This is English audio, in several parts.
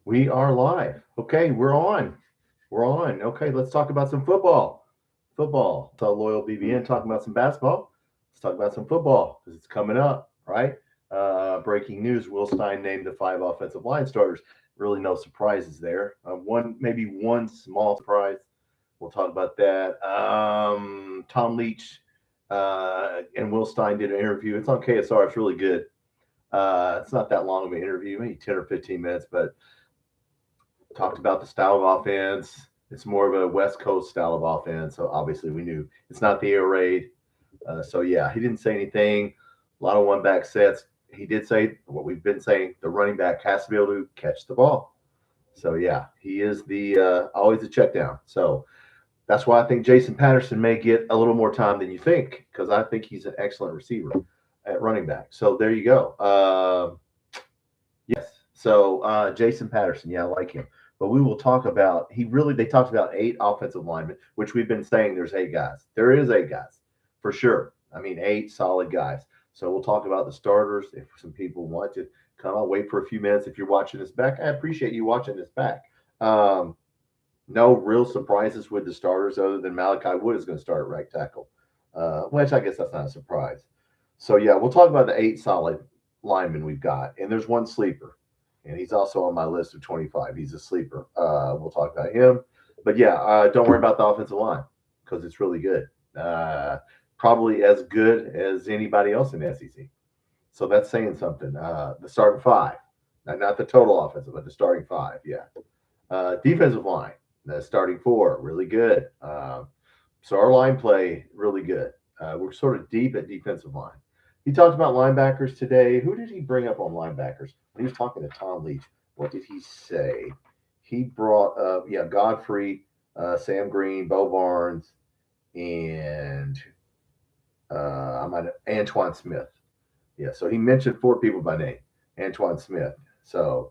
We are live. Okay, we're on. We're on. Okay, let's talk about some football. Football. So loyal BBN talking about some basketball. Let's talk about some football because it's coming up, right? Breaking news: Will Stein named the five offensive line starters. Really, no surprises there. Maybe one small surprise. We'll talk about that. Tom Leach and Will Stein did an interview. It's on KSR. It's really good. It's not that long of an interview, maybe 10 or 15 minutes, but talked about the style of offense. It's more of a West Coast style of offense. So obviously we knew it's not the air raid. So yeah, he didn't say anything. A lot of one back sets. He did say what we've been saying: the running back has to be able to catch the ball. So yeah, he is the always a check down. So that's why I think Jason Patterson may get a little more time than you think because I think he's an excellent receiver at running back. So there you go. Yes. So Jason Patterson, yeah, I like him. But we will talk about they talked about eight offensive linemen, which we've been saying there's eight guys. There is eight guys for sure. I mean, eight solid guys. So we'll talk about the starters. If some people want to come on, wait for a few minutes. If you're watching this back, I appreciate you watching this back. No real surprises with the starters other than Malachi Wood is going to start at right tackle, which I guess that's not a surprise. So yeah, we'll talk about the eight solid linemen we've got, and there's one sleeper, and he's also on my list of 25. He's a sleeper. We'll talk about him, but yeah, don't worry about the offensive line because it's really good. Probably as good as anybody else in the SEC. So that's saying something. The starting five, not the total offensive, but the starting five. Yeah. Defensive line, the starting four, really good. So our line play, really good. We're sort of deep at defensive line. He talked about linebackers today. Who did he bring up on linebackers? He was talking to Tom Leach. What did he say? He brought up, yeah, Godfrey, Sam Green, Bo Barnes, and Antoine Smith. Yeah, so he mentioned four people by name. Antoine Smith. So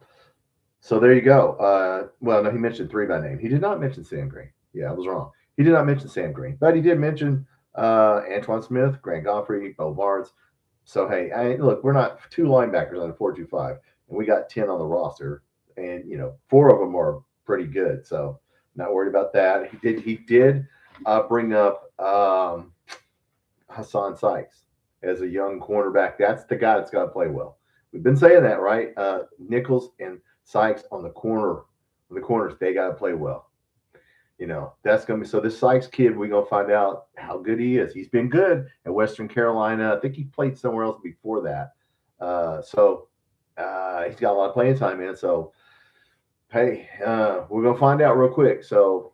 there you go. Well, no, he mentioned three by name. He did not mention Sam Green. Yeah, I was wrong. He did not mention Sam Green, but he did mention Antoine Smith, Grant Godfrey, Bo Barnes. So hey, look, we're not two linebackers on a 4-2-5, and we got 10 on the roster, and four of them are pretty good. So not worried about that. He did bring up Hassan Sykes as a young cornerback. That's the guy that's got to play well. We've been saying that, right? Nichols and Sykes on the corners, they got to play well. That's going to be so. This Sykes kid, we're going to find out how good he is. He's been good at Western Carolina. I think he played somewhere else before that. He's got a lot of playing time, man. So, hey, we're going to find out real quick. So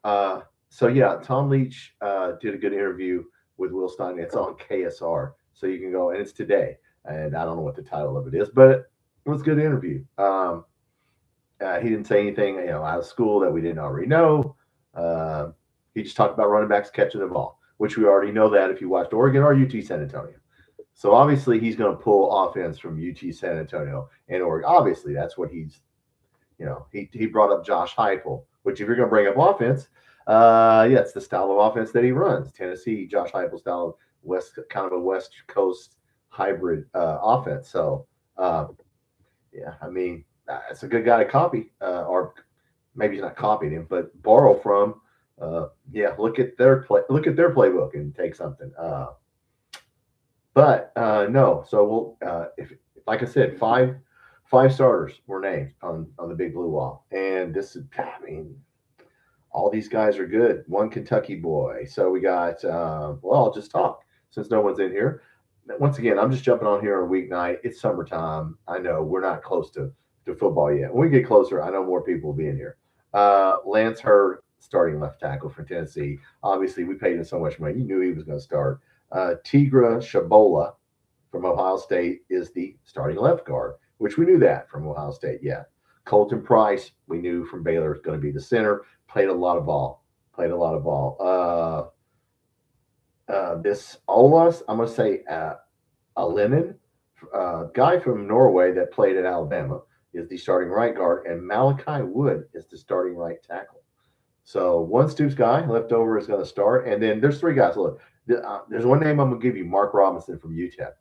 yeah, Tom Leach did a good interview with Will Stein. It's on KSR. So you can go, and it's today. And I don't know what the title of it is, but it was a good interview. He didn't say anything, out of school that we didn't already know. Uh, he just talked about running backs catching the ball, which we already know that if you watched Oregon or UT San Antonio. So obviously he's going to pull offense from UT San Antonio and Oregon. Obviously that's what he brought up Josh Heupel, which if you're going to bring up offense, yeah, it's the style of offense that he runs. Tennessee, Josh Heupel style of kind of a West Coast hybrid offense. So yeah, I mean, it's a good guy to copy, or maybe he's not copying him, but borrow from. Yeah, look at their playbook and take something. But no, so if like I said, five starters were named on the Big Blue Wall, and this is, I mean, all these guys are good. One Kentucky boy. So we got. Well, I'll just talk since no one's in here. Once again, I'm just jumping on here on a weeknight. It's summertime. I know we're not close to football yet. When we get closer, I know more people will be in here. Lance Hurd, starting left tackle for Tennessee. Obviously, we paid him so much money. You knew he was going to start. Tigra Shabola from Ohio State is the starting left guard, which we knew that from Ohio State. Yeah. Colton Price, we knew from Baylor, is going to be the center. Played a lot of ball. Played a lot of ball. This Olas, I'm going to say a Lennon, guy from Norway that played at Alabama, is the starting right guard, and Malachi Wood is the starting right tackle. So one Stoops guy left over is going to start, and then there's three guys. Look, there's one name I'm going to give you, Mark Robinson from UTEP.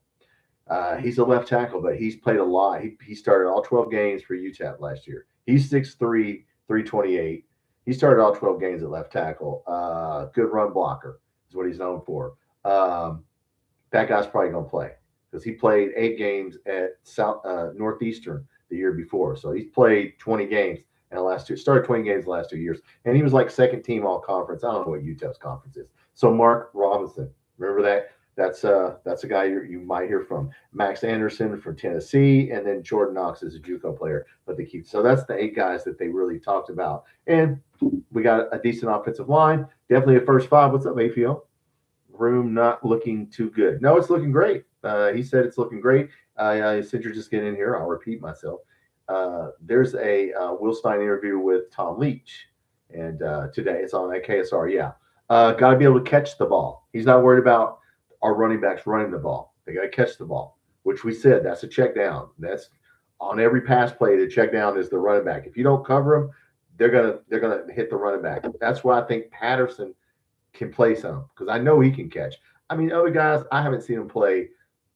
He's a left tackle, but he's played a lot. He started all 12 games for UTEP last year. He's 6'3", 328. He started all 12 games at left tackle. Good run blocker is what he's known for. That guy's probably going to play because he played 8 games at Northeastern the year before. So he's played 20 games in the last two. Started 20 games the last 2 years, and he was like second team all conference. I don't know what UTEP's conference is. So Mark Robinson, remember that? That's a guy you might hear from. Max Anderson from Tennessee, and then Jordan Knox is a JUCO player. But they keep, so that's the 8 guys that they really talked about. And we got a decent offensive line. Definitely a first 5. What's up, AFL? Room not looking too good. No, it's looking great. He said it's looking great. Since you're just getting in here, I'll repeat myself. There's a Will Stein interview with Tom Leach, and today it's on at KSR. Yeah, got to be able to catch the ball. He's not worried about our running backs running the ball. They got to catch the ball, which we said that's a check down. That's on every pass play. The check down is the running back. If you don't cover them, they're gonna hit the running back. That's why I think Patterson can play some, because I know he can catch. I mean, other guys, I haven't seen him play.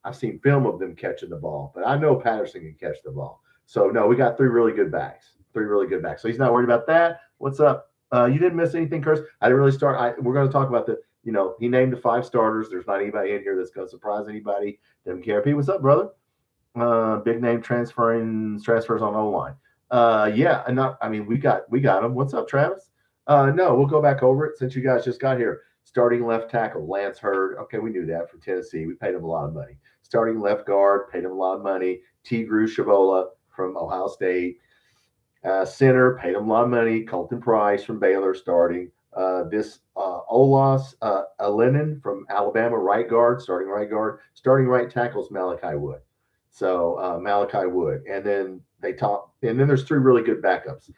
I've seen film of them catching the ball, but I know Patterson can catch the ball. So, no, we got 3 really good backs. 3 really good backs. So he's not worried about that. What's up? You didn't miss anything, Chris? I didn't really start. We're going to talk about he named the 5 starters. There's not anybody in here that's going to surprise anybody. Doesn't care. What's up, brother? Big name transfers on O-line. Yeah, we got him. What's up, Travis? No, we'll go back over it since you guys just got here. Starting left tackle, Lance Hurd. Okay, we knew that from Tennessee. We paid him a lot of money. Starting left guard, paid him a lot of money. Tigru Shabola from Ohio State. Center, paid him a lot of money. Colton Price from Baylor starting. Olas Alenin from Alabama, right guard, starting right guard. Starting right tackle is Malachi Wood. So Malachi Wood. And then there's 3 really good backups.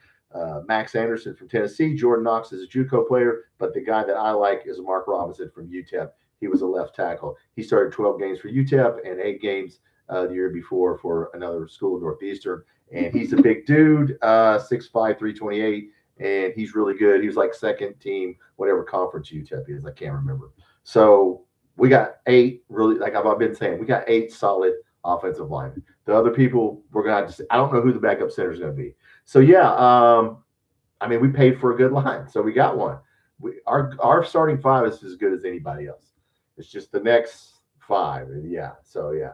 Max Anderson from Tennessee. Jordan Knox is a JUCO player, but the guy that I like is Mark Robinson from UTEP. He was a left tackle. He started 12 games for UTEP and 8 games the year before for another school, Northeastern. And he's a big dude, 6'5", 328, and he's really good. He was like second team, whatever conference UTEP is. I can't remember. So we got 8 really, like I've been saying, we got 8 solid offensive linemen. The other people, we're going to have to see. I don't know who the backup center is going to be. So, yeah, we paid for a good line, so we got one. Our starting 5 is as good as anybody else. It's just the next 5. Yeah, so, yeah,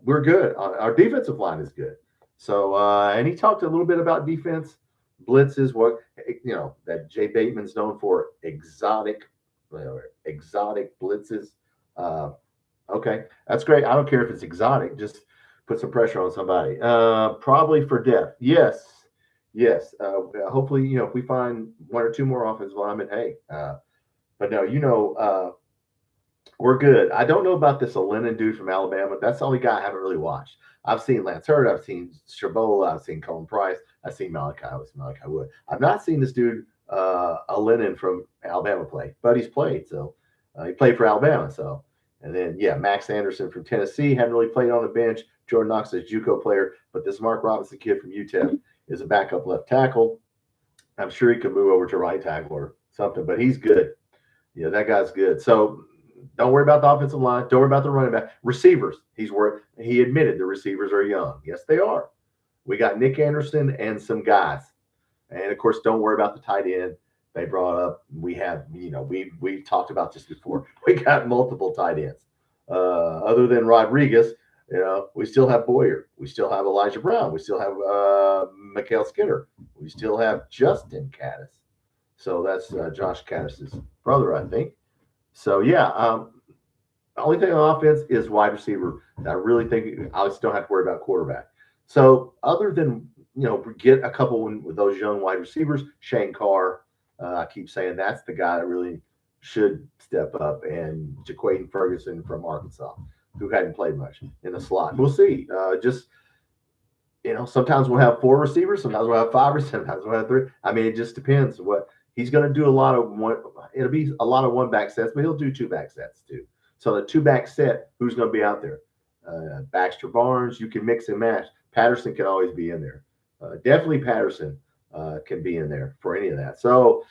we're good. Our defensive line is good. So, and he talked a little bit about defense, blitzes, that Jay Bateman's known for, exotic blitzes. Okay, that's great. I don't care if it's exotic. Just put some pressure on somebody. Probably for depth. Yes. Hopefully, if we find 1 or 2 more offensive linemen, hey. But no, we're good. I don't know about this Alenin dude from Alabama. That's the only guy I haven't really watched. I've seen Lance Hurd. I've seen Shabola. I've seen Colin Price. I've seen Malachi Wood. I've not seen this dude Alenin from Alabama play, but he's played. So he played for Alabama. So. And then, yeah, Max Anderson from Tennessee hadn't really played on the bench. Jordan Knox is a JUCO player, but this Mark Robinson kid from UTEP is a backup left tackle. I'm sure he could move over to right tackle or something, but he's good. Yeah, that guy's good. So don't worry about the offensive line. Don't worry about the running back. Receivers, he admitted the receivers are young. Yes, they are. We got Nick Anderson and some guys. And, of course, don't worry about the tight end. They brought up, we've talked about this before. We got multiple tight ends. Other than Rodriguez, we still have Boyer. We still have Elijah Brown. We still have Mikael Skinner. We still have Justin Caddis. So that's Josh Caddis's brother, I think. So, yeah, the only thing on offense is wide receiver. I really think I still have to worry about quarterback. So other than, get a couple with those young wide receivers, Shane Carr, I keep saying that's the guy that really should step up, and Jaquaden Ferguson from Arkansas, who hadn't played much in the slot. We'll see. Sometimes we'll have 4 receivers, sometimes we'll have 5, or sometimes we'll have 3. It just depends. What he's going to do it'll be a lot of 1-back sets, but he'll do 2-back sets too. So the 2-back set, who's going to be out there? Baxter Barnes, you can mix and match. Patterson can always be in there. Definitely Patterson can be in there for any of that. So,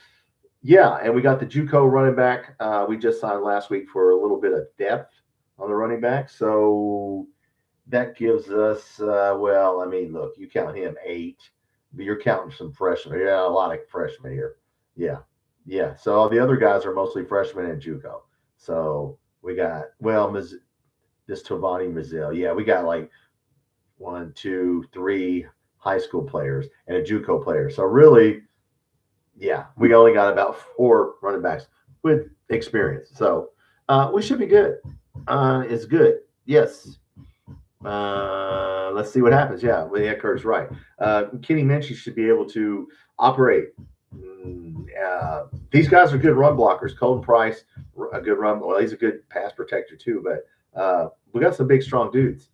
yeah, and we got the JUCO running back. We just signed last week for a little bit of depth on the running back. So, that gives us, well, I mean, look, you count him 8, but you're counting some freshmen. Yeah, a lot of freshmen here. Yeah, yeah. So all the other guys are mostly freshmen and JUCO. So we got, well, this Tovani Mizzell. Yeah, we got like one, two, three high school players and a JUCO player. So really, yeah, we only got about 4 running backs with experience. So we should be good. It's good. Yes. Let's see what happens. Yeah, well, yeah, Kurt's right. Kenny Minchie should be able to operate. These guys are good run blockers. Colton Price, a good run. Well, he's a good pass protector too. But we got some big, strong dudes.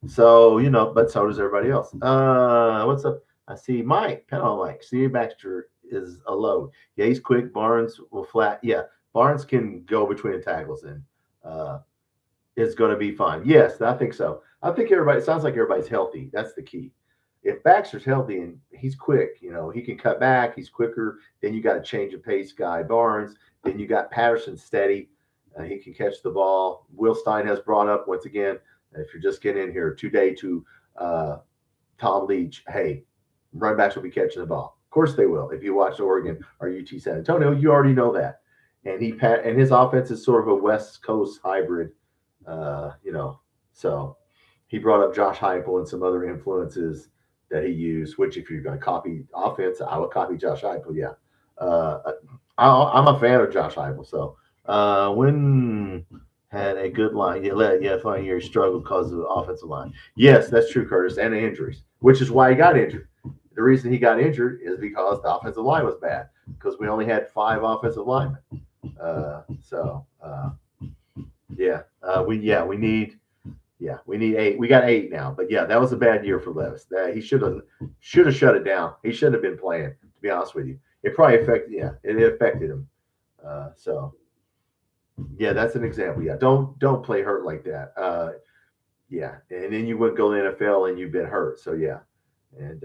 So but so does everybody else. What's up? I see Mike. Penalty Mike. See Baxter is a load. Yeah, he's quick. Barnes will flat. Yeah, Barnes can go between the tackles and uh, is going to be fine. Yes, I think so. I think everybody. It sounds like everybody's healthy. That's the key. If Baxter's healthy and he's quick, he can cut back. He's quicker. Then you got a change of pace guy Barnes. Then you got Patterson steady. He can catch the ball. Will Stein has brought up once again. If you're just getting in here today to uh, Tom Leach, hey, running backs will be catching the ball. Of course they will. If you watch Oregon or UT San Antonio, you already know that. And his offense is sort of a West Coast hybrid, So he brought up Josh Heupel and some other influences that he used. Which, if you're going to copy offense, I would copy Josh Heupel. Yeah, uh, I'm a fan of Josh Heupel. So when had a good line. Yeah, fine. You struggled because of the offensive line. Yes, that's true, Curtis, and the injuries, which is why he got injured. The reason he got injured is because the offensive line was bad because we only had 5 offensive linemen. Yeah, we need 8. We got 8 now, but yeah, that was a bad year for Levis. He should have shut it down. He shouldn't have been playing. To be honest with you, it probably it affected him. So yeah, that's an example. Yeah, don't play hurt like that. Yeah, and then you wouldn't go to the NFL and you've been hurt. So yeah, and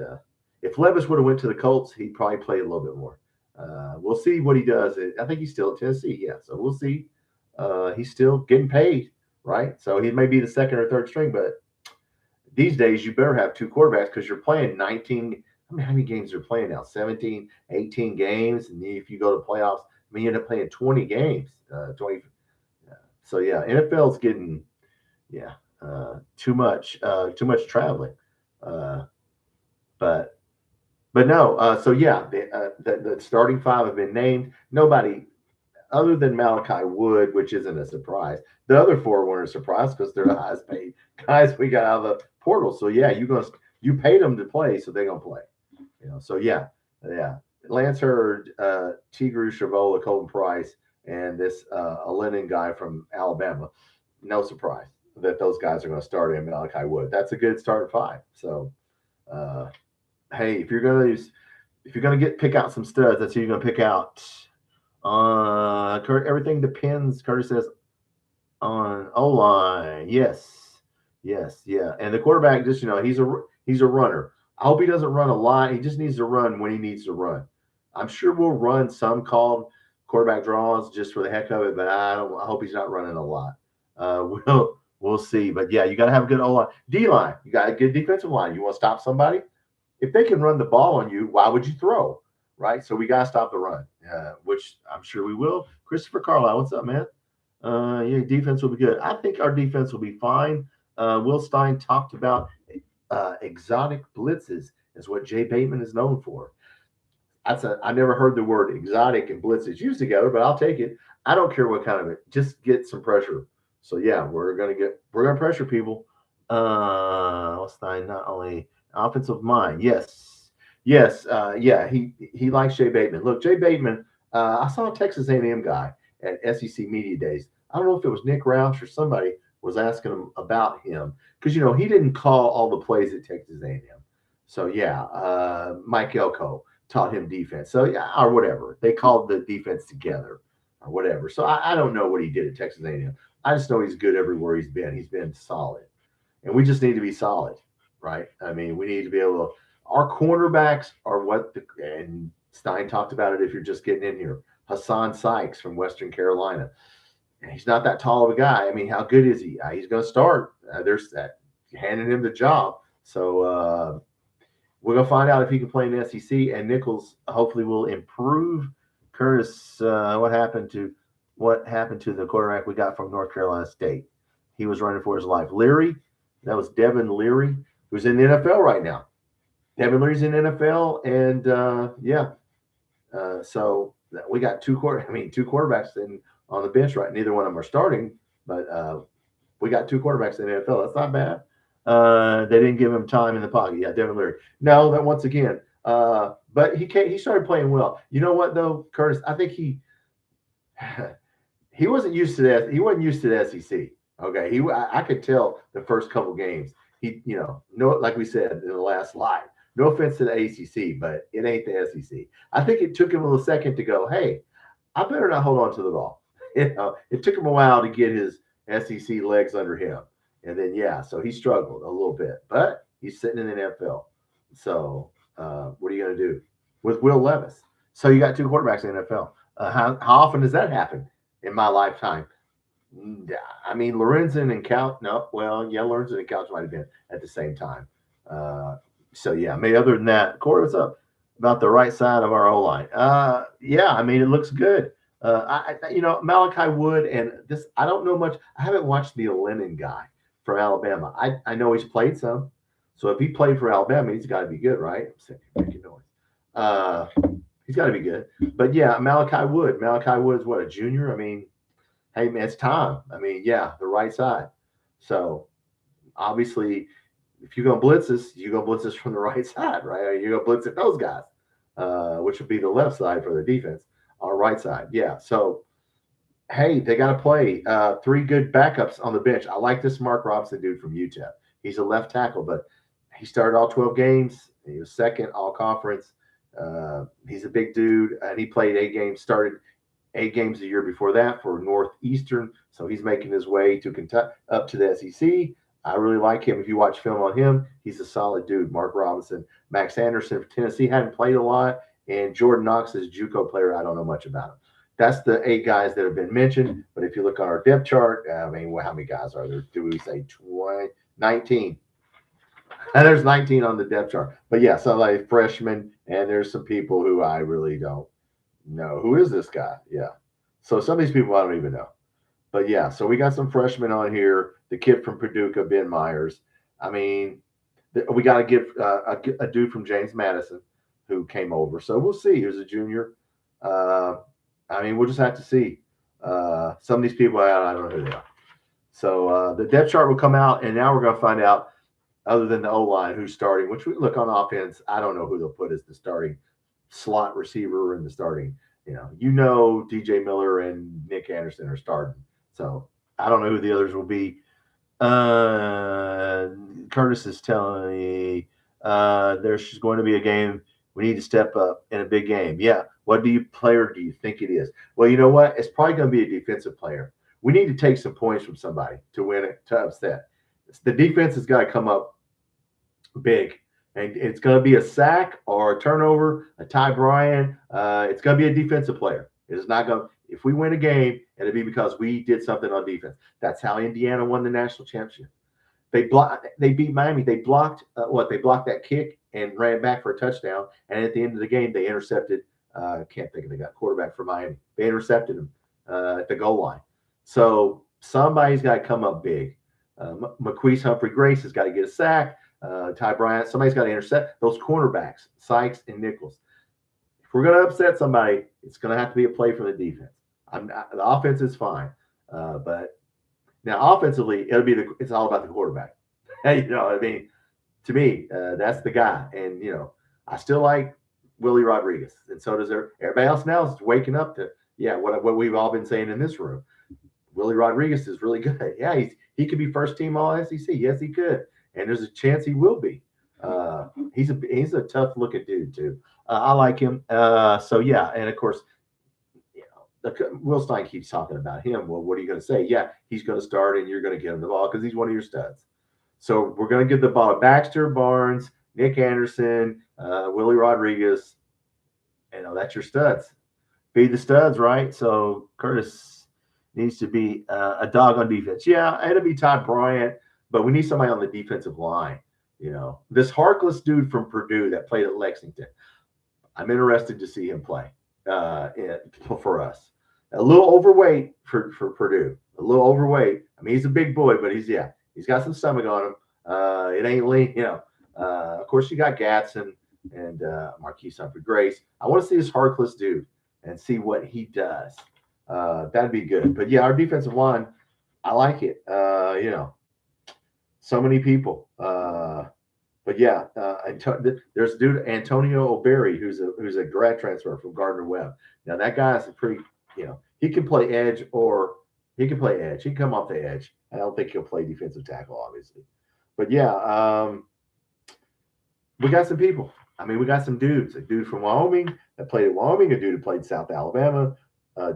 if Levis would have went to the Colts, he'd probably play a little bit more. We'll see what he does. I think he's still at Tennessee. Yeah, so we'll see. He's still getting paid, right? So he may be the second or third string, but these days you better have 2 quarterbacks because you're playing 19. I mean, how many games are playing now? 17, 18 games, and if you go to playoffs, I mean, you end up playing 20 games. 20. So yeah, NFL's getting too much traveling. Uh, but no. So yeah, the starting 5 have been named. Nobody other than Malachi Wood, which isn't a surprise. The other 4 weren't a surprise because they're the highest paid guys we got out of the portal. So yeah, you paid them to play, so they're gonna play. So yeah. Lance Hurd, Tigru Shavola, Colton Price, and this a Lennon guy from Alabama. No surprise that those guys are going to start in Malachi Wood. That's a good start 5. So, hey, if you're going to pick out some studs, that's who you're going to pick out. Everything depends. Curtis says on O line. Yes, yeah. And the quarterback, just he's a runner. I hope he doesn't run a lot. He just needs to run when he needs to run. I'm sure we'll run some called quarterback draws just for the heck of it, but I hope he's not running a lot. We'll see. But yeah, you got to have a good O line. D line, you got a good defensive line. You want to stop somebody? If they can run the ball on you, why would you throw? Right? So we got to stop the run, which I'm sure we will. Christopher Carlisle, what's up, man? Yeah, defense will be good. I think our defense will be fine. Will Stein talked about exotic blitzes is what Jay Bateman is known for. I never heard the word exotic and blitzes used together, but I'll take it. I don't care what kind of it. Just get some pressure. So yeah, we're gonna pressure people. Stein not only offensive mind, yes, yeah. He likes Jay Bateman. Look, Jay Bateman. I saw a Texas A&M guy at SEC Media Days. I don't know if it was Nick Roush or somebody was asking him about him because he didn't call all the plays at Texas A&M. So yeah, Mike Elko taught him defense. So yeah, or whatever they called the defense together or whatever. So I don't know what he did at Texas A&M. I just know he's good everywhere he's been. He's been solid, and we just need to be solid, right? I mean, we need to be able to. Our cornerbacks are and Stein talked about it. If you're just getting in here, Hassan Sykes from Western Carolina. He's not that tall of a guy. I mean, how good is he? He's going to start. There's that handing him the job. So we're gonna find out if he can play in the SEC. And Nichols hopefully will improve. Curtis, what happened to the quarterback we got from North Carolina State? He was running for his life. Leary, that was Devin Leary, who's in the NFL right now. Devin Leary's in the NFL, and so we got two quarterbacks on the bench right. Neither one of them are starting, but we got two quarterbacks in the NFL. That's not bad. They didn't give him time in the pocket. Yeah, Devin Leary. No, that once again. But he started playing well. You know what though, Curtis? I think he wasn't used to that. He wasn't used to the SEC. Okay, I could tell the first couple games. Like we said in the last slide. No offense to the ACC, but it ain't the SEC. I think it took him a little second to go, hey, I better not hold on to the ball. It took him a while to get his SEC legs under him. And then, so he struggled a little bit, but he's sitting in the NFL. So what are you going to do with Will Levis? So you got two quarterbacks in the NFL. How often does that happen in my lifetime? I mean, Lorenzen and Couch. No, well, Lorenzen and Couch might have been at the same time. Maybe other than that, Corey, what's up about the right side of our O-line? I mean, it looks good. Malachi Wood and this, I don't know much. I haven't watched the Lennon guy from Alabama. I know he's played some. So if he played for Alabama, he's got to be good, right? Making noise. He's got to be good. But Malachi Wood. Malachi Wood's what, a junior? I mean, hey man, it's time. I mean, the right side. So obviously, if you're gonna blitz us, you're gonna blitz us from the right side, right? You're gonna blitz at those guys, which would be the left side for the defense, our right side. Yeah. So hey, they got to play three good backups on the bench. I like this Mark Robinson dude from UTEP. He's a left tackle, but he started all 12 games. He was second all conference. He's a big dude, and he played 8 games. Started 8 games the year before that for Northeastern. So he's making his way to Kentucky up to the SEC. I really like him. If you watch film on him, he's a solid dude. Mark Robinson, Max Anderson for Tennessee hadn't played a lot, and Jordan Knox is a JUCO player. I don't know much about him. That's the 8 guys that have been mentioned. But if you look on our depth chart, I mean, how many guys are there? Do we say 20, 19? And there's 19 on the depth chart. But so like freshmen, and there's some people who I really don't know. Who is this guy? Yeah. So some of these people I don't even know. But so we got some freshmen on here. The kid from Paducah, Ben Myers. I mean, we got to give a dude from James Madison who came over. So we'll see. Here's a junior. I mean, we'll just have to see. Some of these people, I don't know who they are. So the depth chart will come out, and now we're going to find out, other than the O-line, who's starting, which we look on offense. I don't know who they'll put as the starting slot receiver and the starting, DJ Miller and Nick Anderson are starting. So I don't know who the others will be. Curtis is telling me there's going to be a game. We need to step up in a big game. Yeah. What player do you think it is? Well, you know what? It's probably going to be a defensive player. We need to take some points from somebody to win it, to upset. The defense has got to come up big. And it's going to be a sack or a turnover, a Ty Bryant. It's going to be a defensive player. It is not going to. If we win a game, it'll be because we did something on defense. That's how Indiana won the national championship. They beat Miami. They blocked They blocked that kick and ran back for a touchdown. And at the end of the game, they intercepted. Can't think of the quarterback for Miami. They intercepted him at the goal line. So somebody's got to come up big. McQueese Humphrey Grace has got to get a sack. Ty Bryant, somebody's got to intercept those cornerbacks, Sykes and Nichols. If we're going to upset somebody, it's going to have to be a play from the defense. The offense is fine, but now offensively, it's all about the quarterback. I mean, to me, that's the guy. And I still like Willie Rodriguez, and so does everybody else. Now is waking up to what we've all been saying in this room. Willie Rodriguez is really good. Yeah, he could be first team All SEC. Yes, he could, and there's a chance he will be. He's a tough looking dude too. I like him. And of course, Will Stein keeps talking about him. Well, what are you going to say? Yeah, he's going to start, and you're going to get him the ball because he's one of your studs. So we're going to give the ball to Baxter, Barnes, Nick Anderson, Willie Rodriguez. That's your studs. Feed the studs, right? So Curtis needs to be a dog on defense. Yeah, it'll be Todd Bryant. but we need somebody on the defensive line. This Harkless dude from Purdue that played at Lexington. I'm interested to see him play for us. A little overweight for Purdue. A little overweight. I mean, he's a big boy, but he's got some stomach on him. It ain't lean, Of course, you got Gatson and Marquise Humphrey Grace. I want to see this Harkless dude and see what he does. That'd be good. But yeah, our defensive line, I like it. So many people. But yeah, there's a dude, Antonio O'Berry, who's a grad transfer from Gardner Webb. Now that guy's a pretty, he can play edge or he can play edge. He can come off the edge. I don't think he'll play defensive tackle, obviously. But yeah, we got some people. I mean, we got some dudes. A dude from Wyoming that played at Wyoming, a dude who played South Alabama,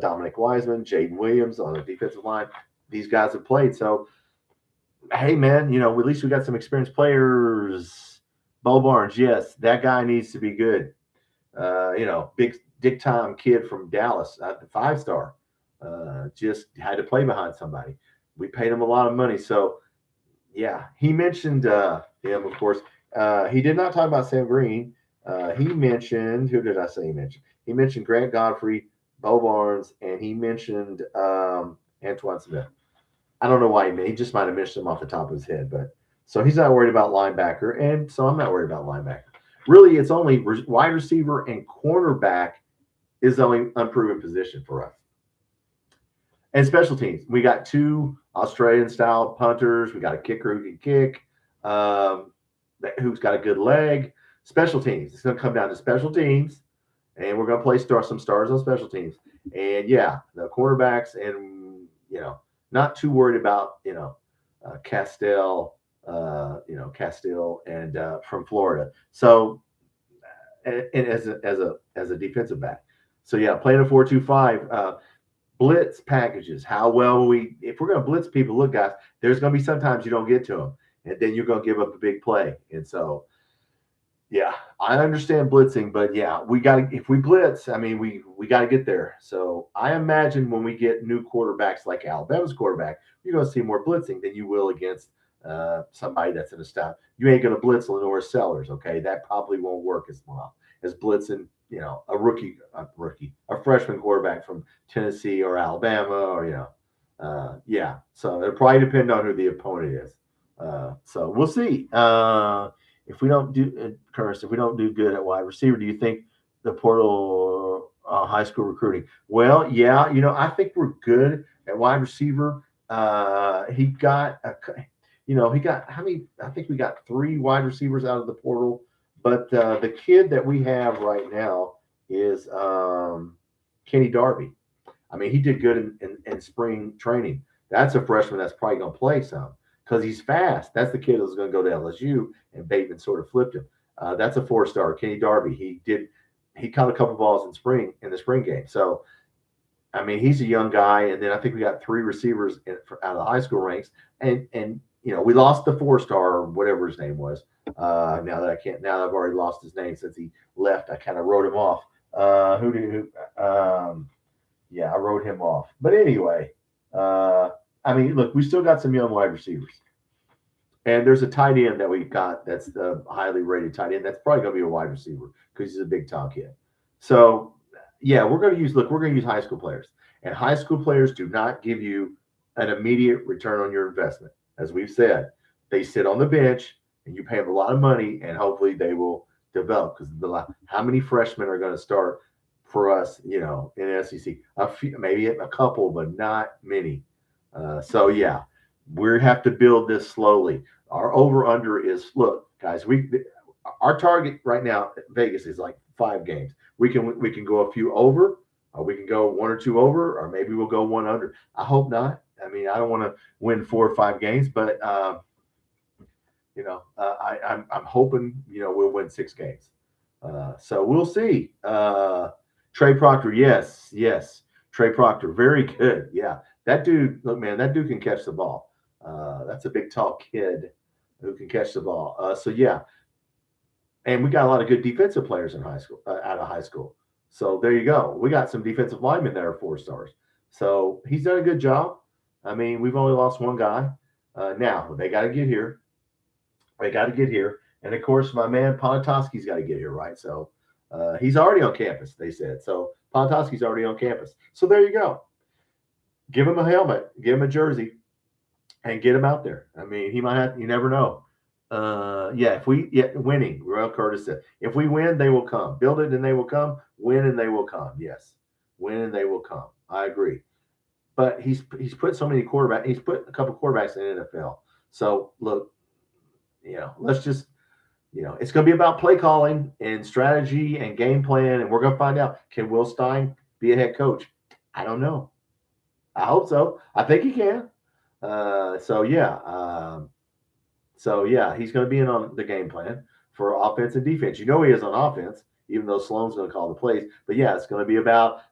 Dominic Wiseman, Jaden Williams on the defensive line. These guys have played. So, hey, man, at least we got some experienced players. Bo Barnes, yes, that guy needs to be good. Big Dick Tom kid from Dallas, the 5-star, just had to play behind somebody. We paid him a lot of money. So, yeah, he mentioned him, of course. He did not talk about Sam Green. He mentioned, who did I say he mentioned? He mentioned Grant Godfrey, Bo Barnes, and he mentioned Antoine Smith. I don't know why he just might have mentioned him off the top of his head, but so he's not worried about linebacker, and so I'm not worried about linebacker. Really, it's only wide receiver and cornerback is the only unproven position for us. And special teams, we got 2 Australian-style punters. We got a kicker who can kick, who's got a good leg. Special teams, it's going to come down to special teams, and we're going to play some stars on special teams. And yeah, the quarterbacks, and not too worried about Castile, and from Florida. So, and as a defensive back. So yeah, playing a 4-2-5. Blitz packages. How well if we're going to blitz people, look, guys, there's going to be sometimes you don't get to them, and then you're going to give up a big play. And so, yeah, I understand blitzing, but yeah, if we blitz, I mean, we got to get there. So I imagine when we get new quarterbacks like Alabama's quarterback, you're going to see more blitzing than you will against somebody that's in a style. You ain't going to blitz Lenore Sellers, okay? That probably won't work as well as blitzing, a freshman quarterback from Tennessee or Alabama or, yeah. So it'll probably depend on who the opponent is. So we'll see. If we don't do good at wide receiver, do you think the portal high school recruiting? Well, yeah, I think we're good at wide receiver. He got how many? I think we got 3 wide receivers out of the portal. But the kid that we have right now is Kenny Darby. I mean, he did good in spring training. That's a freshman that's probably going to play some because he's fast. That's the kid who's going to go to LSU, and Bateman sort of flipped him. That's a 4-star, Kenny Darby. He caught a couple balls in the spring game. So, I mean, he's a young guy. And then I think we got 3 receivers out of the high school ranks. And we lost the 4-star or whatever his name was. Now that I've already lost his name since he left, I kind of wrote him off. Yeah, I wrote him off. But anyway, I mean, look, we still got some young wide receivers. And there's a tight end that we got that's the highly rated tight end. That's probably going to be a wide receiver because he's a big tall kid. So, yeah, we're going to use high school players. And high school players do not give you an immediate return on your investment. As we've said, they sit on the bench and you pay them a lot of money, and hopefully they will develop. Because how many freshmen are going to start for us, in SEC? Maybe a couple, but not many. So yeah, we have to build this slowly. Our over/under is, look, guys, our target right now at Vegas is like 5 games. We can go a few over, or we can go 1 or 2 over, or maybe we'll go 1 under. I hope not. I mean, I don't want to win 4 or 5 games, but I'm hoping we'll win 6 games. So we'll see. Trey Proctor, yes, Trey Proctor, very good. Yeah, that dude, look, man, that dude can catch the ball. That's a big, tall kid who can catch the ball. So yeah, and we got a lot of good defensive players in high school, out of high school. So there you go. We got some defensive linemen that are 4 stars. So he's done a good job. I mean, we've only lost 1 guy. Now they got to get here. They got to get here, and of course, my man Pontoski's got to get here, right? So he's already on campus. They said so. Pontoski's already on campus. So there you go. Give him a helmet, give him a jersey, and get him out there. I mean, he might have. You never know. If we winning, Royal Curtis said, if we win, they will come. Build it and they will come. Win and they will come. Yes, win and they will come. I agree. But he's put so many quarterbacks. He's put a couple quarterbacks in the NFL. So look, let's just, it's going to be about play calling and strategy and game plan, and we're going to find out, can Will Stein be a head coach? I don't know. I hope so. I think he can. He's going to be in on the game plan for offense and defense. He is on offense, even though Sloan's going to call the plays. But yeah, it's going to be about,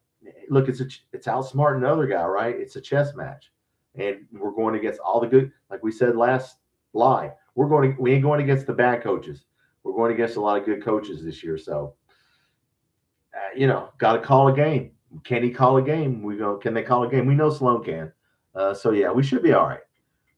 look, it's outsmarting the other guy, right? It's a chess match, and we're going against all the good, like we said last live. We ain't going against the bad coaches. We're going against a lot of good coaches this year. So, got to call a game. Can he call a game? Can they call a game? We know Sloan can. We should be all right.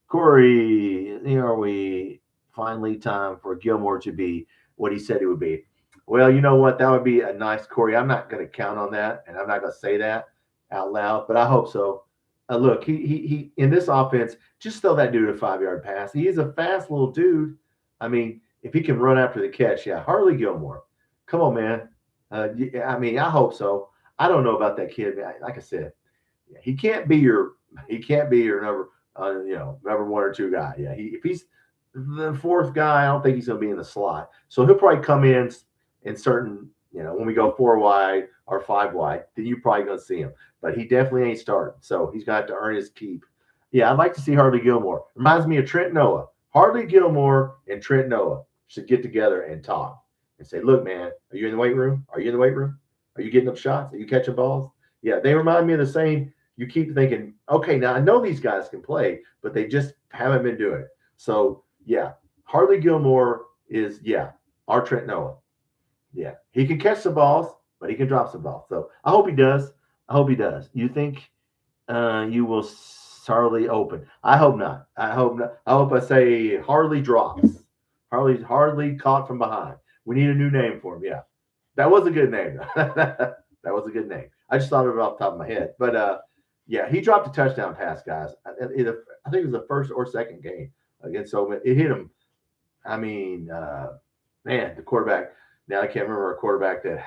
Corey, are we finally time for Gilmore to be what he said he would be? Well, you know what? That would be a nice Corey. I'm not going to count on that, and I'm not going to say that out loud, but I hope so. Look, he in this offense, just throw that dude a 5-yard pass. He is a fast little dude. I mean, if he can run after the catch, Harley Gilmore. Come on, man. I hope so. I don't know about that kid. Like I said, he can't be your number number 1 or 2 guy. Yeah, if he's the 4th guy, I don't think he's going to be in the slot. So he'll probably come in certain, when we go 4 wide or 5 wide, then you're probably going to see him. But he definitely ain't starting. So he's got to earn his keep. Yeah, I'd like to see Harley Gilmore. Reminds me of Trent Noah. Harley Gilmore and Trent Noah should get together and talk and say, look, man, are you in the weight room? Are you in the weight room? Are you getting up shots? Are you catching balls? Yeah, they remind me of the same. You keep thinking, okay, now I know these guys can play, but they just haven't been doing it. So, Harley Gilmore is, our Trent Noah. Yeah, he can catch the balls, but he can drop some balls. So I hope he does. You think you will Harley open? I hope not. I hope I say Harley drops. Harley caught from behind. We need a new name for him. Yeah, that was a good name. That was a good name. I just thought of it off the top of my head. But he dropped a touchdown pass, guys. I think it was the first or second game against Oakland. It hit him. I mean, the quarterback. Now I can't remember a quarterback that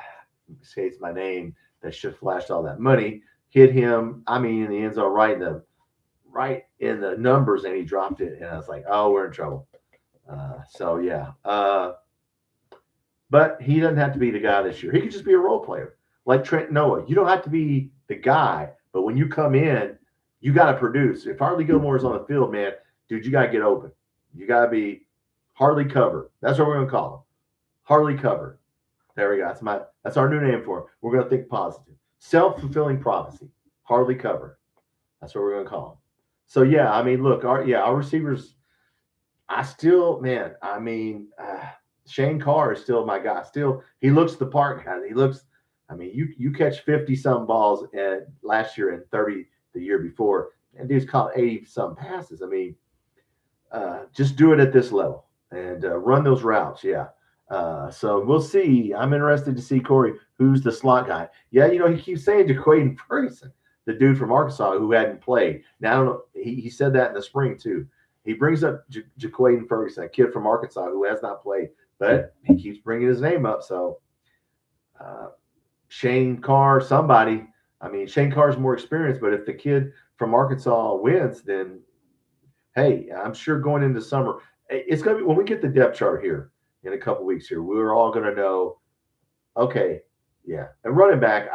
states my name that should have flashed all that money. Hit him. I mean, in the end zone, right in the numbers, and he dropped it. And I was like, oh, we're in trouble. But he doesn't have to be the guy this year. He could just be a role player like Trent Noah. You don't have to be the guy, but when you come in, you got to produce. If Harley Gilmore is on the field, man, dude, you got to get open. You got to be Harley Cover. That's what we're going to call him. Harley Cover. There we go. That's our new name for him. We're going to think positive. Self-fulfilling prophecy. Harley Cover. That's what we're going to call him. So, look, our receivers, Shane Carr is still my guy. Still, he looks the part, guys. You catch 50-some balls last year and 30 the year before, and dude's caught 80-some passes. Just do it at this level and run those routes. Yeah. So we'll see. I'm interested to see, Corey, who's the slot guy. Yeah, he keeps saying Jaquaden Ferguson, the dude from Arkansas who hadn't played. Now, I don't know. He said that in the spring, too. He brings up Jaquaden Ferguson, a kid from Arkansas who has not played, but he keeps bringing his name up. So Shane Carr, somebody. Shane Carr's more experienced, but if the kid from Arkansas wins, then, hey, I'm sure going into summer, it's going to be when we get the depth chart here in a couple weeks here, we're all going to know, okay, yeah. And running back,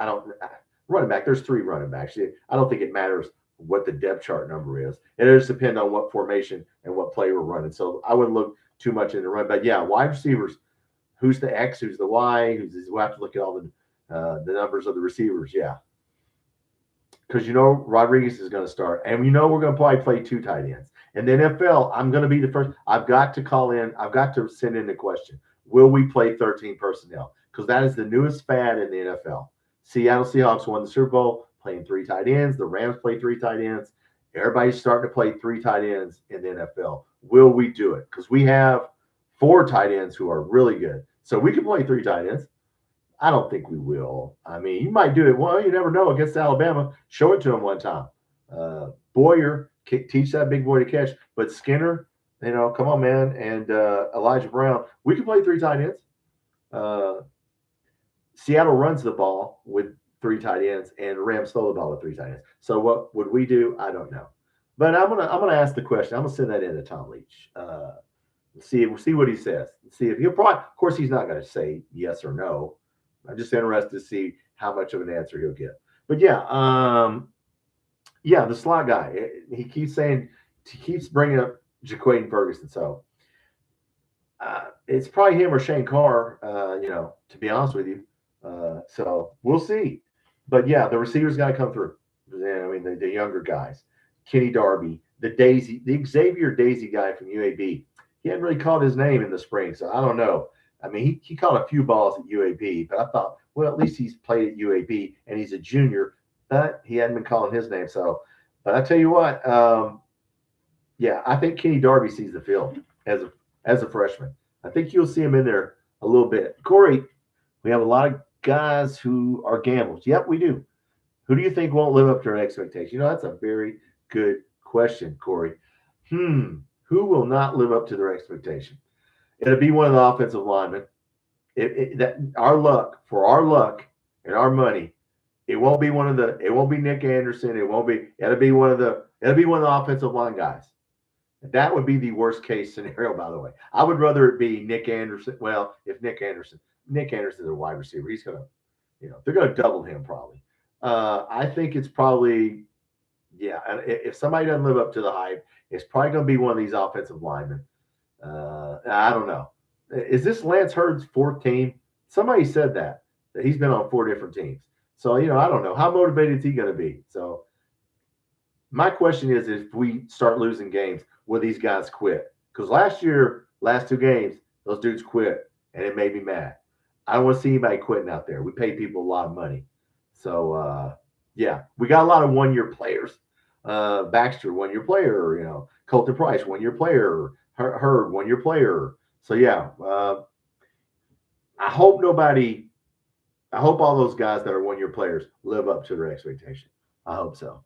there's 3 running backs. I don't think it matters what the depth chart number is. It just depends on what formation and what play we're running. So I wouldn't look too much into run. But, wide receivers, who's the X, who's the Y, we'll have to look at all the numbers of the receivers, because Rodriguez is going to start, and we're going to probably play 2 tight ends. And the NFL, I'm going to be the first. I've got to call in. I've got to send in the question: will we play 13 personnel? Because that is the newest fad in the NFL. Seattle Seahawks won the Super Bowl playing 3 tight ends. The Rams play 3 tight ends, Everybody's starting to play 3 tight ends in the NFL. Will we do it? Because we have 4 tight ends who are really good. So we can play 3 tight ends. I don't think we will. I mean, you might do it. Well, you never know against Alabama. Show it to him one time. Boyer, teach that big boy to catch. But Skinner, come on, man. And Elijah Brown, we can play 3 tight ends. Seattle runs the ball with 3 tight ends, and Rams throw the ball with 3 tight ends. So what would we do? I don't know. But I'm gonna ask the question. I'm gonna send that in to Tom Leach. See what he says. See if he'll probably. Of course, he's not going to say yes or no. I'm just interested to see how much of an answer he'll get. But yeah, the slot guy. He keeps bringing up Jaquaden Ferguson. So it's probably him or Shane Carr. To be honest with you. So we'll see. But yeah, the receivers got to come through. I mean, the younger guys, Kenny Darby, the Xavier Daisy guy from UAB. He hadn't really caught his name in the spring, so I don't know. I mean, he caught a few balls at UAB, but I thought, well, at least he's played at UAB and he's a junior, but he hadn't been calling his name. So, but I tell you what, I think Kenny Darby sees the field as a freshman. I think you'll see him in there a little bit. Corey, we have a lot of guys who are gamblers. Yep, we do. Who do you think won't live up to their expectation? That's a very good question, Corey. Who will not live up to their expectation? It'll be one of the offensive linemen. Our luck and our money, it won't be Nick Anderson. It'll be one of the offensive line guys. That would be the worst case scenario, by the way. I would rather it be Nick Anderson. Well, if Nick Anderson is a wide receiver, he's gonna, they're gonna double him probably. I think it's probably, if somebody doesn't live up to the hype, it's probably going to be one of these offensive linemen. I don't know. Is this Lance Hurd's 4th team? Somebody said that he's been on 4 different teams. So, I don't know. How motivated is he going to be? So my question is, if we start losing games, will these guys quit? Because last 2 games, those dudes quit, and it made me mad. I don't want to see anybody quitting out there. We pay people a lot of money. So, we got a lot of 1-year players. Baxter, 1-year player, Colton Price, 1-year player, Hurd, 1-year player. So I hope all those guys that are 1-year players live up to their expectation. I hope so.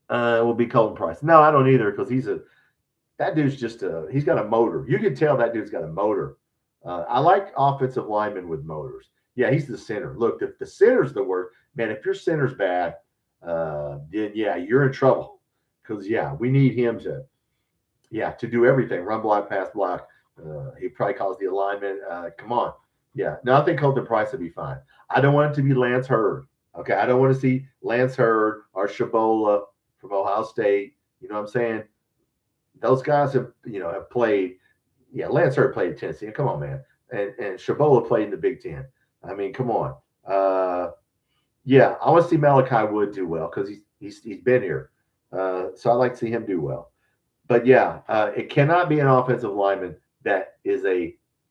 It will be Colton Price. No, I don't either, because he's got a motor. You can tell that dude's got a motor. I like offensive linemen with motors. Yeah, he's the center. Look, if the center's the worst, man, if your center's bad, then you're in trouble. Because we need him to do everything. Run block, pass block. He probably calls the alignment. Come on. Yeah. No, I think Colton Price will be fine. I don't want it to be Lance Hurd. Okay. I don't want to see Lance Hurd or Shabola from Ohio State. You know what I'm saying? Those guys have played. Yeah, Lance Hurd played at Tennessee. Come on, man. And Shabola played in the Big Ten. I mean, come on. I want to see Malachi Wood do well because he's been here. So I'd like to see him do well. But it cannot be an offensive lineman that is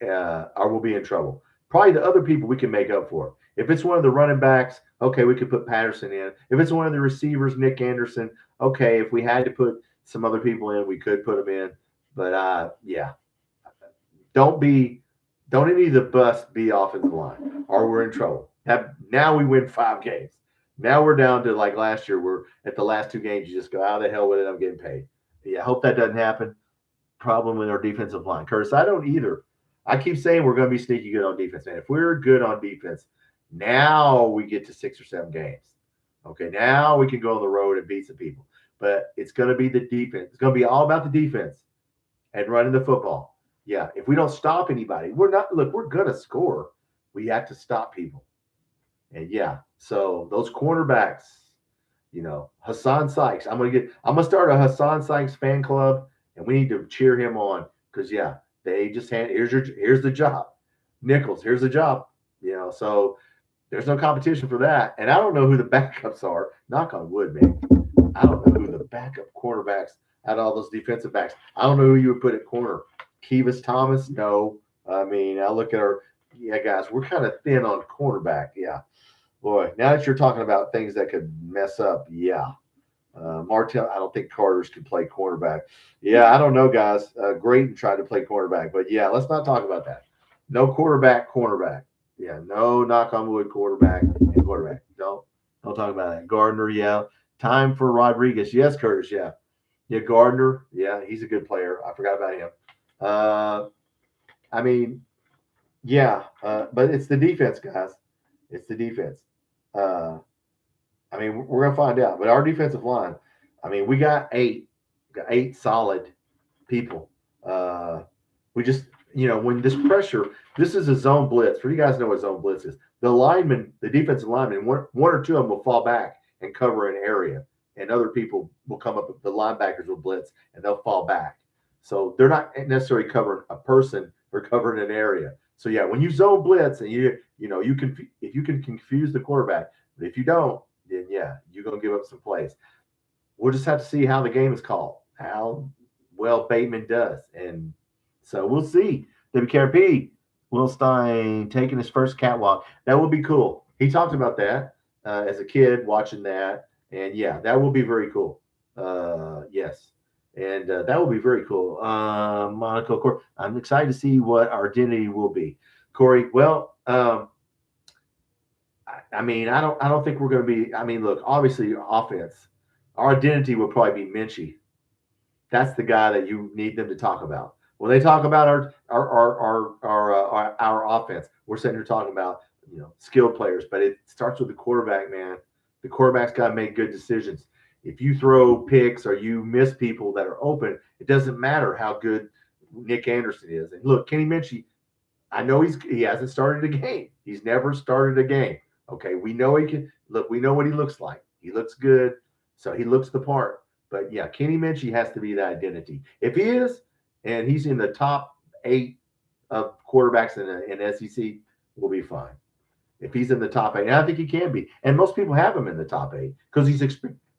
or will be in trouble. Probably the other people we can make up for. If it's one of the running backs, okay, we could put Patterson in. If it's one of the receivers, Nick Anderson, okay. If we had to put some other people in, we could put them in. But don't any of the busts be offensive line, or we're in trouble. Now we win 5 games. Now we're down to like last year. We're at the last 2 games. You just go, out of the hell with it. I'm getting paid. I hope that doesn't happen. Problem with our defensive line. Curtis, I don't either. I keep saying we're going to be sneaky good on defense, man. If we're good on defense, now we get to 6 or 7 games. Okay, now we can go on the road and beat some people. But it's going to be the defense. It's going to be all about the defense and running the football. Yeah, if we don't stop anybody, we're going to score. We have to stop people. And so those cornerbacks, Hassan Sykes. I'm gonna start a Hassan Sykes fan club, and we need to cheer him on because they just here's the job. Nichols, here's the job. So there's no competition for that. And I don't know who the backups are. Knock on wood, man. I don't know who the backup quarterbacks out of all those defensive backs. I don't know who you would put at corner. Kivas Thomas? No. I mean, I look at guys, we're kind of thin on cornerback. Yeah. Boy, now that you're talking about things that could mess up, Martell, I don't think Carter's can play cornerback. Yeah, I don't know, guys. Grayton tried to play cornerback, but yeah, let's not talk about that. No quarterback, cornerback. Yeah, no knock on wood, quarterback and quarterback. Don't talk about that. Gardner, yeah. Time for Rodriguez. Yes, Curtis, yeah. Yeah, Gardner, yeah, he's a good player. I forgot about him. Uh, I mean, yeah, but it's the defense, guys. It's the defense. Uh, I mean, we're gonna find out. But our defensive line, I mean, got eight solid people. Uh, we just, when this pressure, this is a zone blitz. For you guys know what zone blitz is. The linemen, the defensive linemen, one or two of them will fall back and cover an area, and other people will come up. The linebackers will blitz and they'll fall back. So they're not necessarily covering a person; they're covering an area. So yeah, when you zone blitz and you can if you can confuse the quarterback, but if you don't, then yeah, you're gonna give up some plays. We'll just have to see how the game is called, how well Bateman does, and so we'll see. WKRP, Will Stein taking his first catwalk. That will be cool. He talked about that as a kid watching that, and yeah, that will be very cool. Yes, and that will be very cool. Monaco, I'm excited to see what our identity will be. Corey, well, I mean, I don't think we're going to be. I mean, look, obviously, offense. Our identity will probably be Minchie. That's the guy that you need them to talk about. When they talk about our offense, we're sitting here talking about skilled players, but it starts with the quarterback, man. The quarterback's got to make good decisions. If you throw picks or you miss people that are open, it doesn't matter how good Nick Anderson is. And look, Kenny Minchie, I know he hasn't started a game. He's never started a game. Okay, we know he can look. We know what he looks like. He looks good, so he looks the part. But yeah, Kenny Minchie has to be the identity. If he is, and he's in the top 8 of quarterbacks in SEC, we'll be fine. If he's in the top 8, and I think he can be, and most people have him in the top 8 because he's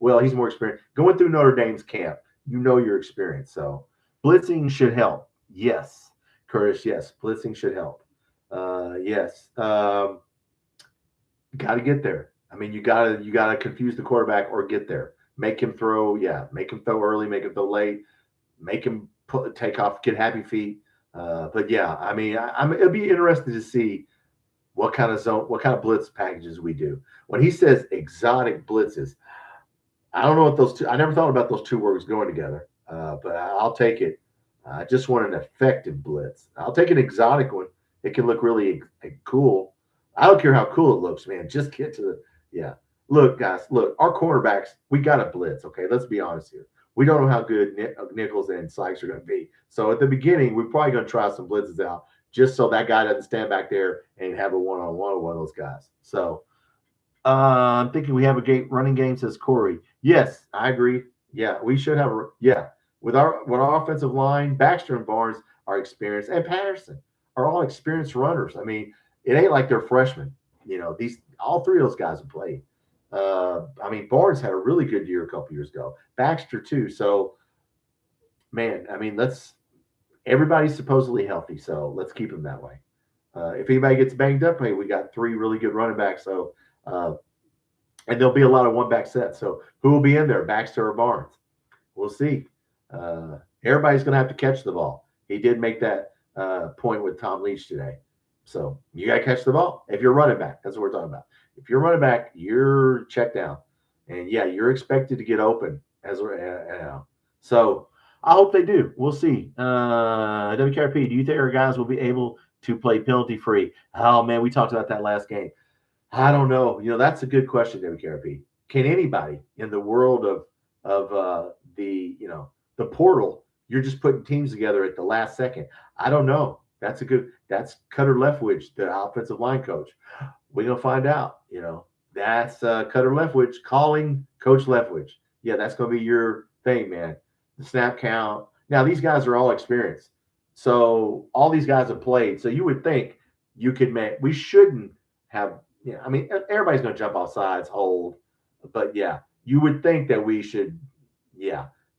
more experienced. Going through Notre Dame's camp, your experience. So blitzing should help. Yes, Curtis. Yes, blitzing should help. Yes. Got to get there. I mean, you gotta confuse the quarterback or get there. Make him throw. Yeah, make him throw early. Make him throw late. Make him take off. Get happy feet. But yeah, I mean, it'll be interesting to see what kind of blitz packages we do. When he says exotic blitzes, I don't know what those two. I never thought about those two words going together. But I'll take it. I just want an effective blitz. I'll take an exotic one. It can look really cool. I don't care how cool it looks, man. Just get to yeah. Look, guys, our cornerbacks, we got to blitz, okay? Let's be honest here. We don't know how good Nichols and Sykes are going to be. So at the beginning, we're probably going to try some blitzes out just so that guy doesn't stand back there and have a one-on-one with one of those guys. So I'm thinking we have a running game, says Corey. Yes, I agree. Yeah, we should have with our offensive line, Baxter and Barnes are experienced, and Patterson are all experienced runners. I mean, it ain't like they're freshmen. All three of those guys have played. I mean, Barnes had a really good year a couple years ago. Baxter too. So, man, I mean, everybody's supposedly healthy, so let's keep them that way. If anybody gets banged up, hey, we got 3 really good running backs. So, and there'll be a lot of one-back sets. So, who will be in there, Baxter or Barnes? We'll see. Everybody's going to have to catch the ball. He did make that point with Tom Leach today. So you got to catch the ball. If you're running back, that's what we're talking about. If you're running back, you're checked down. And yeah, you're expected to get open So I hope they do. We'll see. WKRP, do you think our guys will be able to play penalty free? Oh man, we talked about that last game. I don't know. That's a good question, WKRP. Can anybody in the world of the portal, you're just putting teams together at the last second? I don't know. That's Cutter Leftwich, the offensive line coach. We're going to find out, That's Cutter Leftwich calling Coach Leftwich. Yeah, that's going to be your thing, man. The snap count. Now, these guys are all experienced. So all these guys have played. So you would think you could we shouldn't have, I mean, everybody's going to jump off sides, hold. But yeah, you would think that we should,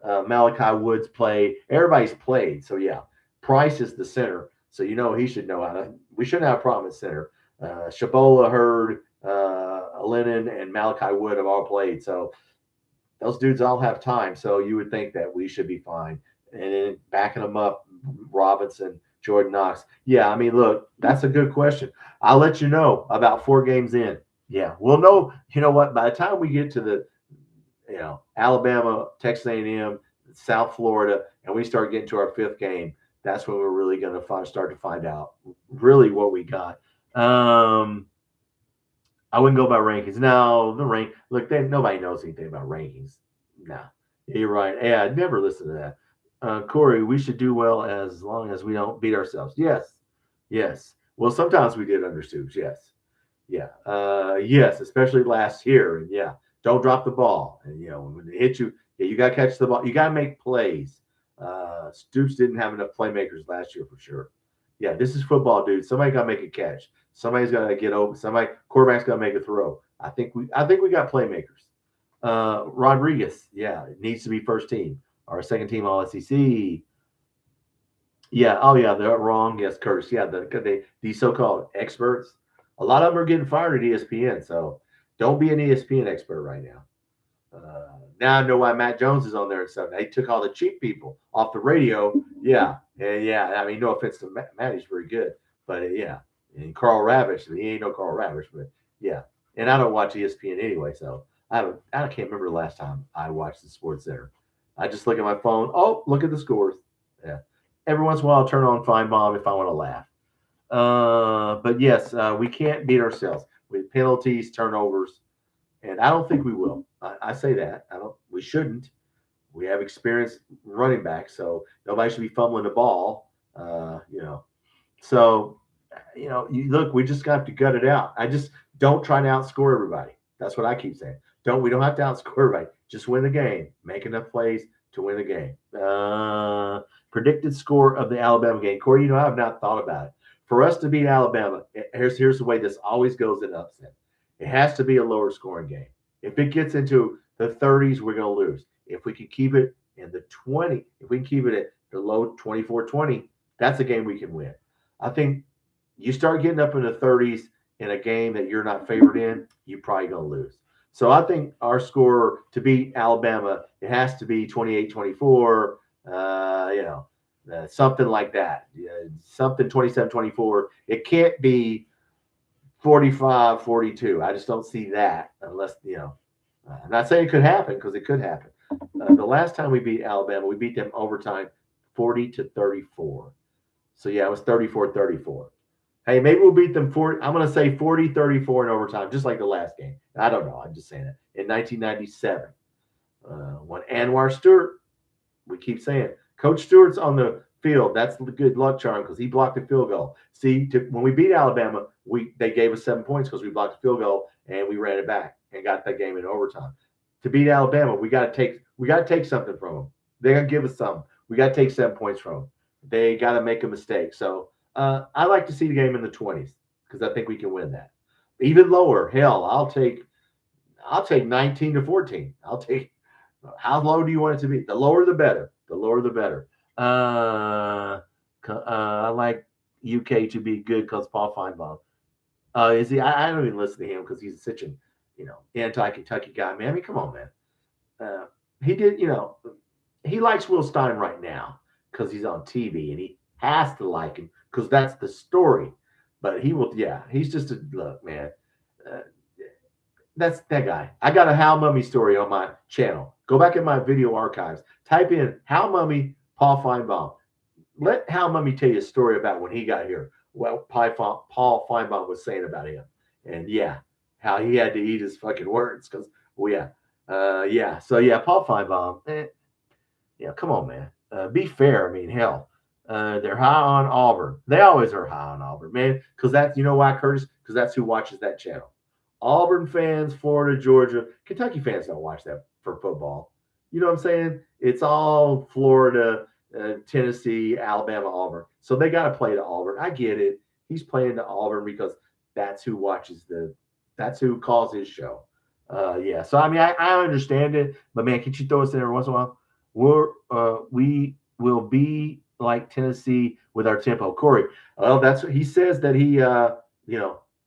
Malachi Woods play. Everybody's played. So yeah, Price is the center. So he should know how to. We shouldn't have a problem at center. Shabola, Hurd, Lennon, and Malachi Wood have all played. So those dudes all have time, so you would think that we should be fine. And then backing them up, Robinson, Jordan Knox. Yeah, I mean, look, that's a good question. I'll let you know about 4 games in. Yeah, we'll know. You know what? By the time we get to the, Alabama, Texas A&M, South Florida, and we start getting to our 5th game, that's when we're really going to start to find out really what we got. I wouldn't go by rankings. No, the rank. Look, nobody knows anything about rankings. No, you're right. Yeah, I'd never listen to that. Corey, we should do well as long as we don't beat ourselves. Yes, yes. Well, sometimes we did under Stoops. Yes, yeah, yes. Especially last year. And yeah, don't drop the ball. And when they hit you, yeah, you got to catch the ball. You got to make plays. Stoops didn't have enough playmakers last year for sure. Yeah, this is football, dude. Somebody got to make a catch. Somebody's got to get open. Quarterback's got to make a throw. I think we got playmakers. Rodriguez, yeah, it needs to be first team. Our second team All SEC. Yeah, oh yeah, they're wrong. Yes, Curtis. Yeah, these so-called experts. A lot of them are getting fired at ESPN. So don't be an ESPN expert right now. Now I know why Matt Jones is on there and stuff. They took all the cheap people off the radio. Yeah, yeah. I mean, no offense to Matt, he's very good, but yeah. And Carl Ravish, he ain't no Carl Ravish, but yeah. And I don't watch ESPN anyway, so I can't remember the last time I watched the Sports Center. I just look at my phone. Oh, look at the scores. Yeah. Every once in a while, I'll turn on Finebaum if I want to laugh. But yes, we can't beat ourselves with penalties, turnovers, and I don't think we will. I say that. We shouldn't. We have experienced running backs, so nobody should be fumbling the ball. So you look. We just got to gut it out. I just don't try to outscore everybody. That's what I keep saying. We don't have to outscore everybody. Just win the game. Make enough plays to win the game. Predicted score of the Alabama game. Corey, I have not thought about it. For us to beat Alabama, here's the way this always goes in upset. It has to be a lower scoring game. If it gets into the 30s, we're going to lose. If we can keep it in the 20, if we can keep it at the low 24-20, that's a game we can win. I think you start getting up in the 30s in a game that you're not favored in, you're probably going to lose. So I think our score to beat Alabama, it has to be 28-24, something like that. Something 27-24. It can't be 45-42. I just don't see that unless, I'm not saying it could happen because it could happen. The last time we beat Alabama, we beat them overtime 40-34. So, yeah, it was 34-34. Hey, maybe we'll beat them 40. I'm going to say 40-34 in overtime, just like the last game. I don't know. I'm just saying it. In 1997, when Anwar Stewart, we keep saying, Coach Stewart's on the field. That's the good luck charm because he blocked the field goal. See, when we beat Alabama, they gave us 7 points because we blocked the field goal and we ran it back and got that game in overtime. To beat Alabama, we got to take something from them. They're gonna give us something. We got to take 7 points from them. They got to make a mistake. So I like to see the game in the 20s because I think we can win that. Even lower, hell, I'll take 19-14. I'll take. How low do you want it to be? The lower, the better. The lower, the better. I like UK to be good because Paul Finebaum. Is he? I don't even listen to him because he's such an anti-Kentucky guy, man. I mean, come on, man. He did. He likes Will Stein right now because he's on TV and he has to like him because that's the story. But he will. Yeah, he's just a look, man. That's that guy. I got a How Mummy story on my channel. Go back in my video archives. Type in How Mummy Paul Finebaum. Let How Mummy tell you a story about when he got here. What Paul Finebaum was saying about him. And yeah, how he had to eat his fucking words. Because, So yeah, Paul Finebaum. Come on, man. Be fair. I mean, hell. They're high on Auburn. They always are high on Auburn, man. Because that's, why, Curtis? Because that's who watches that channel. Auburn fans, Florida, Georgia, Kentucky fans don't watch that for football. You know what I'm saying? It's all Florida, Tennessee, Alabama, Auburn. So they got to play to Auburn. I get it. He's playing to Auburn because that's who that's who calls his show. So, I mean, I understand it. But, man, can you throw us in every once in a while? We will be like Tennessee with our tempo. Corey, well, that's what he says that he,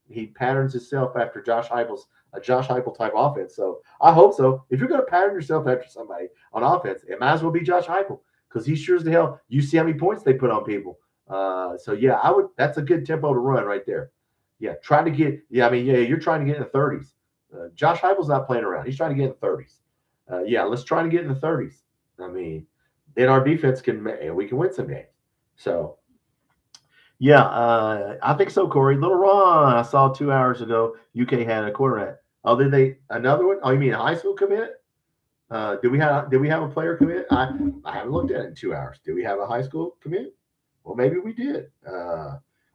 he patterns himself after a Josh Heupel type offense. So I hope so. If you're going to pattern yourself after somebody on offense, it might as well be Josh Heupel because he sure as the hell. You see how many points they put on people. So yeah, I would. That's a good tempo to run right there. Yeah, trying to get. Yeah, I mean, yeah, you're trying to get in the 30s. Josh Heupel's not playing around. He's trying to get in the 30s. Yeah, let's try to get in the 30s. I mean, then our defense we can win some games. So yeah, I think so, Corey. Little Ron, I saw 2 hours ago. UK had a quarterback. Oh, did they another one? Oh, you mean a high school commit? Did we have a player commit? I haven't looked at it in 2 hours. Did we have a high school commit? Well, maybe we did.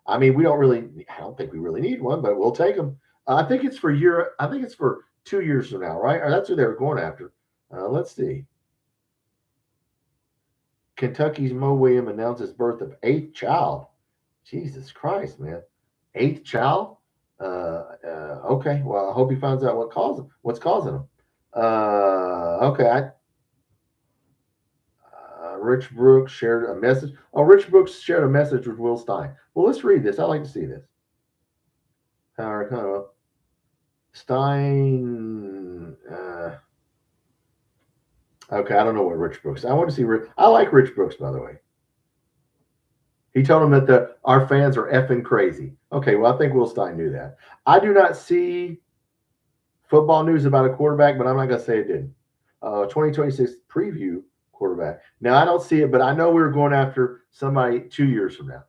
I mean, we don't really. I don't think we really need one, but we'll take them. I think it's for year. I think it's for 2 years from now, right? Or that's who they were going after. Let's see. Kentucky's Mo Williams announces birth of 8th child. Jesus Christ, man. 8th child? Okay. Well, I hope he finds out what's causing him. Okay. Rich Brooks shared a message. Oh, Rich Brooks shared a message with Will Stein. Well, let's read this. I like to see this. Stein. Okay, I don't know what Rich Brooks. I want to see. I like Rich Brooks, by the way. He told him that our fans are effing crazy. Okay, well, I think Will Stein knew that. I do not see football news about a quarterback, but I'm not going to say it didn't. 2026 preview quarterback. Now, I don't see it, but I know we were going after somebody 2 years from now.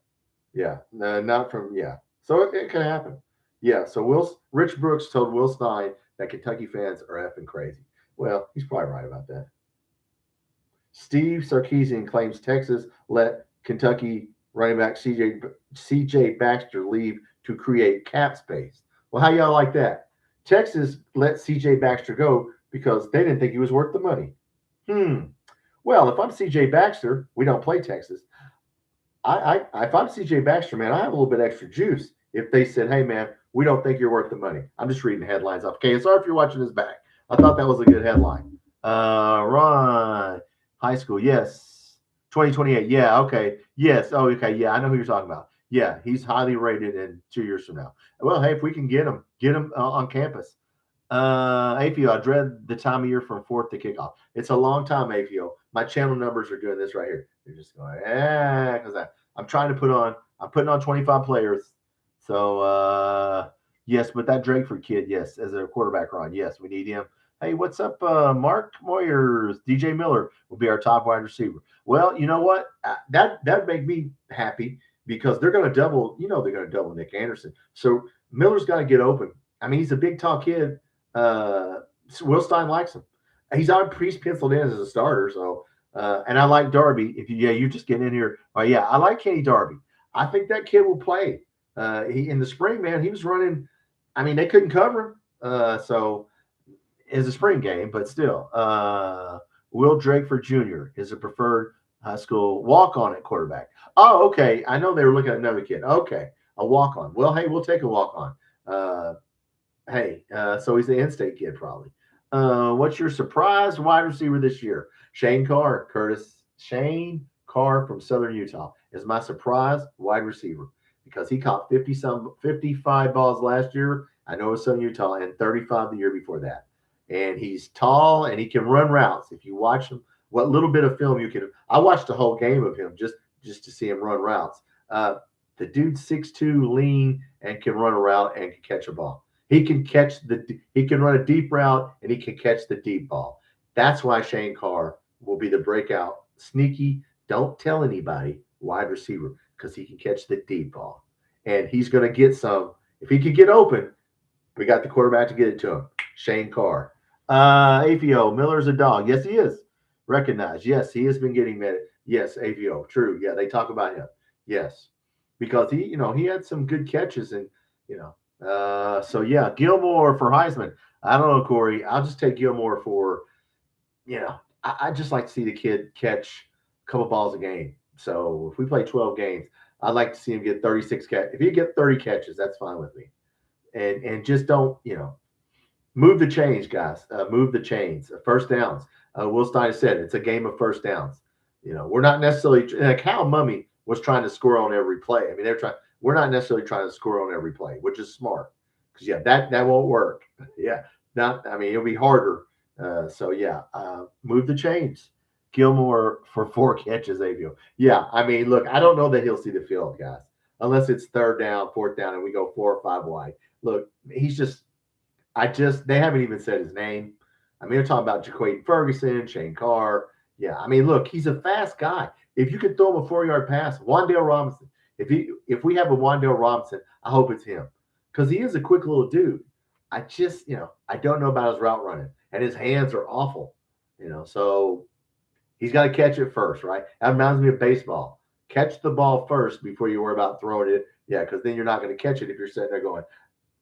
Yeah, not from, yeah. So it can happen. Yeah, so Rich Brooks told Will Stein that Kentucky fans are effing crazy. Well, he's probably right about that. Steve Sarkisian claims Texas let Kentucky running back CJ Baxter leave to create cap space. Well, how y'all like that? Texas let CJ Baxter go because they didn't think he was worth the money. Well, if I'm CJ Baxter, we don't play Texas. If I'm CJ Baxter, man, I have a little bit extra juice. If they said, "Hey, man, we don't think you're worth the money," I'm just reading headlines off. Okay, sorry if you're watching this back. I thought that was a good headline. Ron, high school, yes. 2028, yeah, okay, yes. Oh, okay, yeah, I know who you're talking about. Yeah, he's highly rated in 2 years from now. Well, hey, if we can get him on campus. AFIO, I dread the time of year from 4th to kickoff. It's a long time, AFIO. My channel numbers are doing this right here. They're just going, because I'm trying to I'm putting on 25 players. So, yes, but that Drakeford kid, yes, as a quarterback run, yes, we need him. Hey, what's up, Mark Moyers? DJ Miller will be our top wide receiver. Well, you know what? That'd make me happy because they're going to double. They're going to double Nick Anderson. So Miller's got to get open. I mean, he's a big, tall kid. Will Stein likes him. He's penciled in as a starter. So, and I like Darby. You just get in here. Oh yeah, I like Kenny Darby. I think that kid will play. He in the spring, man. He was running. I mean, they couldn't cover him. So it's a spring game, but still. Will Drakeford Jr. is a preferred high school walk-on at quarterback. Oh, okay. I know they were looking at another kid. Okay, a walk-on. Well, hey, we'll take a walk-on. So he's the in-state kid probably. What's your surprise wide receiver this year? Shane Carr, Curtis. Shane Carr from Southern Utah is my surprise wide receiver because he caught 55 balls last year. I know it's Southern Utah and 35 the year before that. And he's tall and he can run routes. If you watch him, what little bit of film you can. I watched the whole game of him just to see him run routes. The dude's 6'2", lean, and can run a route and can catch a ball. He can run a deep route and he can catch the deep ball. That's why Shane Carr will be the breakout, sneaky, don't tell anybody wide receiver because he can catch the deep ball. And he's going to get some. If he could get open, we got the quarterback to get it to him. Shane Carr. AVO, Miller's a dog. Yes, he is. Recognized. Yes, he has been getting med. Yes, AVO. True. Yeah, they talk about him. Yes. Because he had some good catches and, so yeah, Gilmore for Heisman. I don't know, Corey. I'll just take Gilmore for, I just like to see the kid catch a couple balls a game. So if we play 12 games, I'd like to see him get 36 catches. If he get 30 catches, that's fine with me. And just don't, move the chains, guys. Move the chains. First downs. Will Stein said it's a game of first downs. We're not necessarily like Cal Mummy was trying to score on every play. I mean, we're not necessarily trying to score on every play, which is smart. because yeah, that won't work. Yeah, not. I mean, it'll be harder. So yeah, move the chains. Gilmore for 4 catches, Avio. Yeah, I mean, look, I don't know that he'll see the field, guys, unless it's third down, fourth down, and we go 4 or 5 wide. Look, he's just. They haven't even said his name. I mean, they're talking about Jaquaden Ferguson, Shane Carr. Yeah, I mean, look, he's a fast guy. If you could throw him a 4-yard pass, Wandale Robinson. If we have a Wandale Robinson, I hope it's him because he is a quick little dude. I just, I don't know about his route running, and his hands are awful. So he's got to catch it first, right? That reminds me of baseball. Catch the ball first before you worry about throwing it. Yeah, because then you're not going to catch it if you're sitting there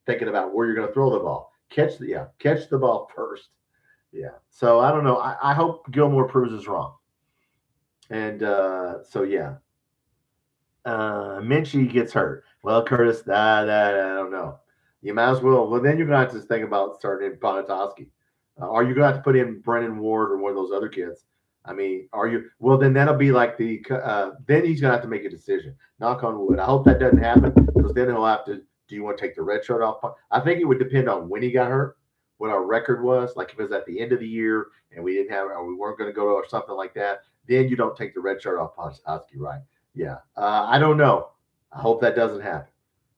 thinking about where you're going to throw the ball. Catch the ball first. Yeah. So I don't know. I hope Gilmore proves us wrong. And so yeah. Minchie gets hurt. Well, Curtis, I don't know. You might as well. Well, then you're gonna have to think about starting in Ponatoski. Are you gonna have to put in Brennan Ward or one of those other kids? I mean, are you? Well, then that'll be like then he's gonna have to make a decision. Knock on wood. I hope that doesn't happen because then he'll have to. Do you want to take the red shirt off? I think it would depend on when he got hurt, what our record was. Like if it was at the end of the year and we didn't have, or we weren't going to go or something like that, then you don't take the red shirt off Ponatoski, right? Yeah. I don't know. I hope that doesn't happen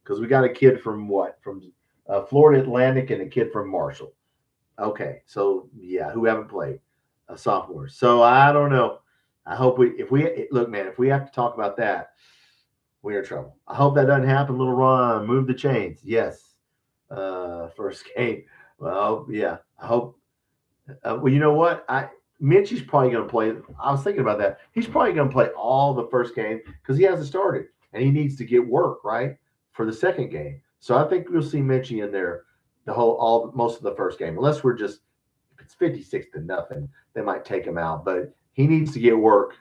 because we got a kid from Florida Atlantic and a kid from Marshall. Okay. So yeah, who haven't played sophomores. So I don't know. I hope if we have to talk about that, we're in trouble. I hope that doesn't happen. Little Ron, move the chains. Yes. First game. Well, yeah. I hope. Well, you know what? Minchie's probably going to play. I was thinking about that. He's probably going to play all the first game because he hasn't started and he needs to get work right for the second game. So I think we'll see Minchie in there most of the first game, unless if it's 56-0, they might take him out. But he needs to get work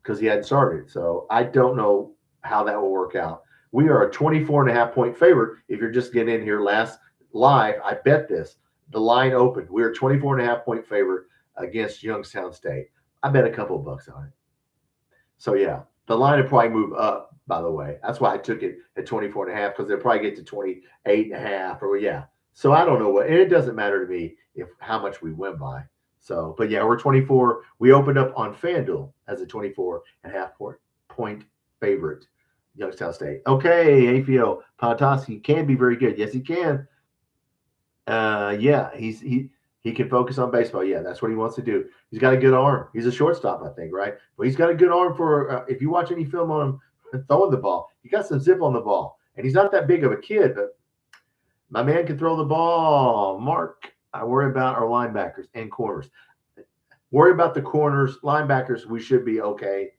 because he hadn't started. So I don't know how that will work out. We are a 24.5-point favorite. If you're just getting in here last live, I bet this. The line opened. We're a 24.5-point favorite against Youngstown State. I bet a couple of bucks on it. So yeah, the line will probably move up, by the way. That's why I took it at 24.5 because they'll probably get to 28.5 or yeah. So I don't know what, and it doesn't matter to me how much we win by. So, but yeah, we're 24. We opened up on FanDuel as a 24.5-point favorite. Youngstown State. Okay, APO Ponatoski can be very good. Yes, he can. Yeah, he can focus on baseball. Yeah, that's what he wants to do. He's got a good arm. He's a shortstop, I think, right? But he's got a good arm for if you watch any film on him throwing the ball, he got some zip on the ball, and he's not that big of a kid, but my man can throw the ball. Mark, I worry about our linebackers and corners. Worry about the corners, linebackers. We should be okay.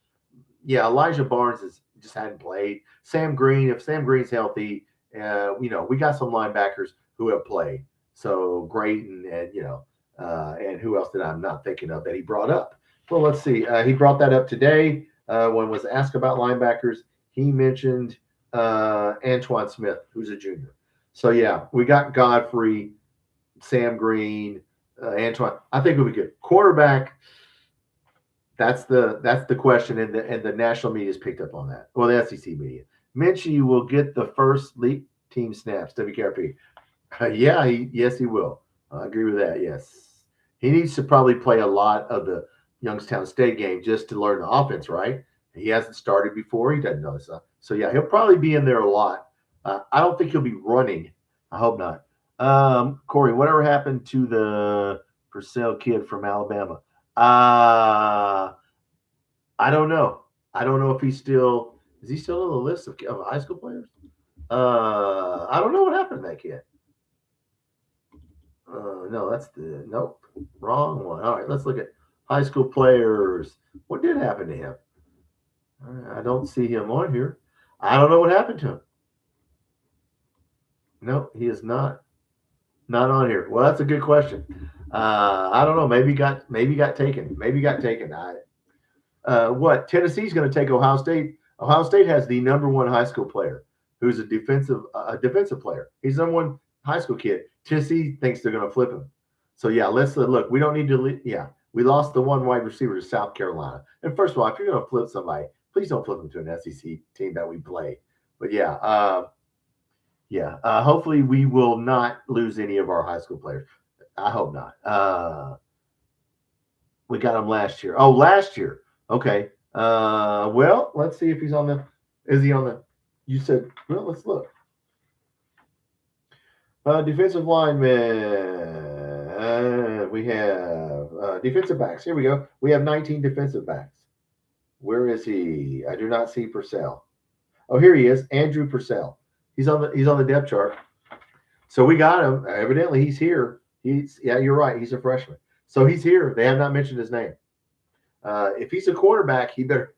Yeah, Elijah Barnes just hadn't played. Sam Green, if Sam Green's healthy, we got some linebackers who have played. So Grayton and who else did I'm not thinking of that he brought up? Well, let's see. He brought that up today when was asked about linebackers. He mentioned Antoine Smith, who's a junior. So yeah, we got Godfrey, Sam Green, Antoine. I think we'll be good. Quarterback. That's the question, and the national media has picked up on that. Well, the SEC media. Minchie will get the first league team snaps. WKRP. Yes, he will. I agree with that. Yes, he needs to probably play a lot of the Youngstown State game just to learn the offense. Right? He hasn't started before. He doesn't know this stuff. So yeah, he'll probably be in there a lot. I don't think he'll be running. I hope not. Corey, whatever happened to the Purcell kid from Alabama? I don't know. I don't know if is he still on the list of high school players? I don't know what happened to that kid. No, nope, wrong one. All right, let's look at high school players. What did happen to him? I don't see him on here. I don't know what happened to him. No, he is not on here. Well, that's a good question. I don't know. Maybe got taken. What? Tennessee's going to take Ohio State. Ohio State has the number one high school player who's a defensive player. He's the number one high school kid. Tennessee thinks they're going to flip him. So, yeah, let's look. We don't need to – yeah, we lost the one wide receiver to South Carolina. And first of all, if you're going to flip somebody, please don't flip them to an SEC team that we play. But, yeah, Yeah. Hopefully we will not lose any of our high school players. I hope not. We got him last year. Oh, last year. Okay. Well, let's see if he's on the. Is he on the? You said. Well, let's look. Defensive linemen. We have defensive backs. Here we go. We have 19 defensive backs. Where is he? I do not see Purcell. Oh, here he is, Andrew Purcell. He's on the depth chart. So we got him. Evidently, he's here. You're right. He's a freshman. So he's here. They have not mentioned his name. If he's a quarterback, he better.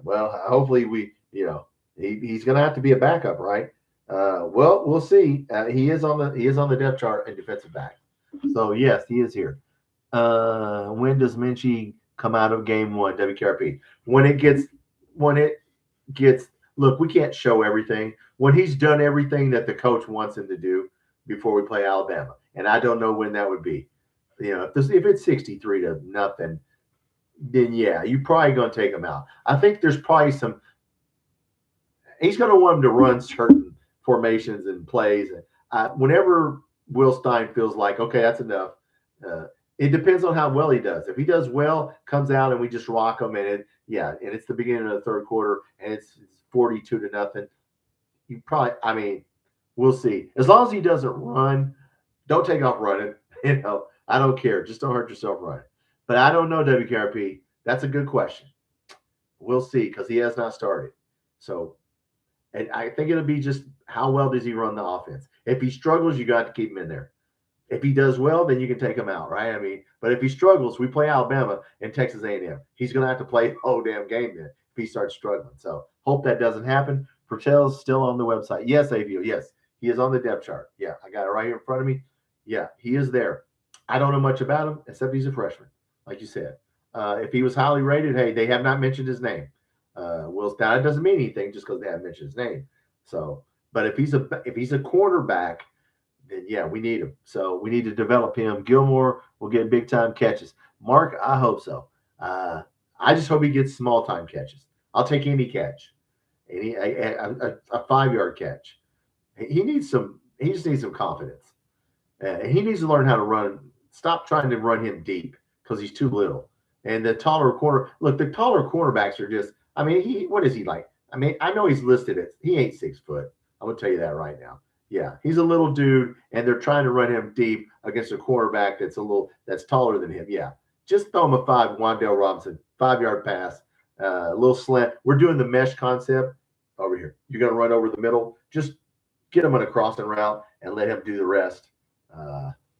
Well, hopefully he's going to have to be a backup, right? Well, we'll see. He is on the depth chart and defensive back. So yes, he is here. When does Minchie come out of game one? WKRP. When it gets. Look, we can't show everything. When he's done everything that the coach wants him to do before we play Alabama, and I don't know when that would be. If it's 63-0, then yeah, you're probably going to take him out. I think there's probably some. He's going to want him to run certain formations and plays. Whenever Will Stein feels like, okay, that's enough. It depends on how well he does. If he does well, comes out and we just rock him, and it's the beginning of the third quarter, and it's 42-0. You probably, we'll see. As long as he doesn't run, don't take off running. I don't care. Just don't hurt yourself running. But I don't know, WKRP. That's a good question. We'll see, because he has not started. So, and I think it'll be just how well does he run the offense. If he struggles, you got to keep him in there. If he does well, then you can take him out, right? But if he struggles, we play Alabama and Texas A&M. He's going to have to play the whole damn game then if he starts struggling. So hope that doesn't happen. Purcell's still on the website. Yes, AVO. Yes, he is on the depth chart. Yeah, I got it right here in front of me. Yeah, he is there. I don't know much about him except he's a freshman, like you said. If he was highly rated, hey, they have not mentioned his name. Will Stein doesn't mean anything just because they haven't mentioned his name. So, but if he's a quarterback, then yeah, we need him. So we need to develop him. Gilmore will get big time catches. Mark, I hope so. I just hope he gets small time catches. I'll take any catch, a 5-yard catch. He just needs some confidence. He needs to learn how to run. Stop trying to run him deep because he's too little. And the taller cornerbacks are just. What is he like? I know he's listed as he ain't 6 foot. I'm gonna tell you that right now. Yeah, he's a little dude, and they're trying to run him deep against a quarterback that's taller than him. Yeah, just throw him a 5, Wan'Dale Robinson, 5-yard pass, a little slant. We're doing the mesh concept over here. You're gonna run over the middle. Just get him on a crossing route and let him do the rest.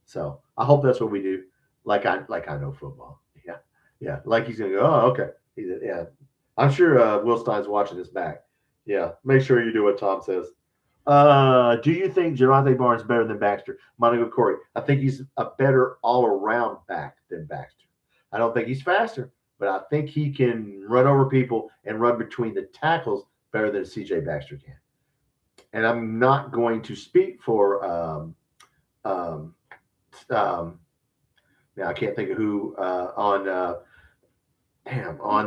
So I hope that's what we do. Like I know football. Yeah. Like he's gonna go. Oh, okay. Yeah. I'm sure Will Stein's watching this back. Yeah. Make sure you do what Tom says. Do you think Geronte Barnes is better than Baxter? Monaco Corey. I think he's a better all-around back than Baxter. I don't think he's faster, but I think he can run over people and run between the tackles better than CJ Baxter can. And I'm not going to speak for now I can't think of who on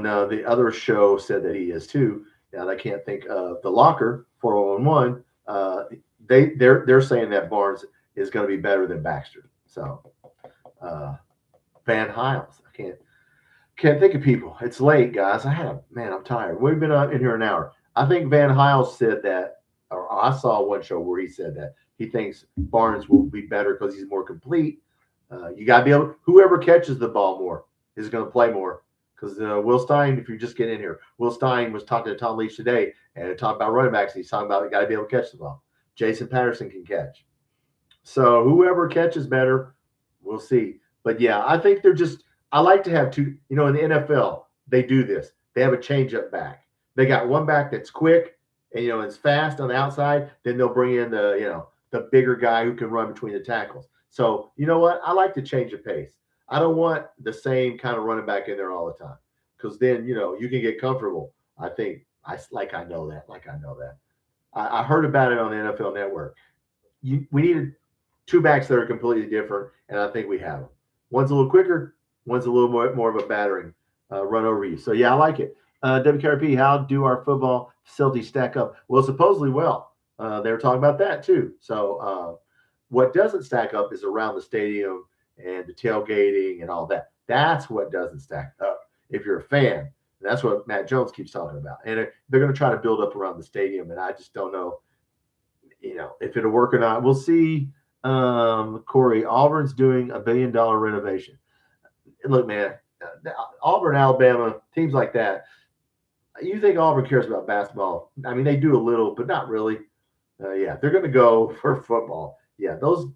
the other show said that he is too. Now I can't think of the Locker 411. They're saying that Barnes is going to be better than Baxter. So Van Hiles, I can't think of people. It's late, guys. I'm tired. We've been in here an hour. I think Van Hiles said that, or I saw one show where he said that he thinks Barnes will be better because he's more complete. You got to be able. Whoever catches the ball more is going to play more. Because Will Stein, if you just get in here, Will Stein was talking to Tom Leach today and talking about running backs. He's talking about you got to be able to catch the ball. Jason Patterson can catch. So whoever catches better, we'll see. But yeah, I think I like to have two. In the NFL, they do this. They have a change-up back. They got one back that's quick and it's fast on the outside. Then they'll bring in the bigger guy who can run between the tackles. So you know what? I like to change the pace. I don't want the same kind of running back in there all the time because then, you can get comfortable. I think I know that. I heard about it on the NFL Network. We needed two backs that are completely different, and I think we have them. One's a little quicker. One's a little more of a battering run over you. So, yeah, I like it. WKRP, how do our football facilities stack up? Well, supposedly well. They were talking about that too. So what doesn't stack up is around the stadium and the tailgating and all that. That's what doesn't stack up. If you're a fan, that's what Matt Jones keeps talking about. And they're going to try to build up around the stadium, and I just don't know, if it'll work or not. We'll see. Corey, Auburn's doing $1 billion renovation. Look, man, Auburn, Alabama, teams like that. You think Auburn cares about basketball? I mean, they do a little, but not really. Yeah, they're going to go for football. Yeah, those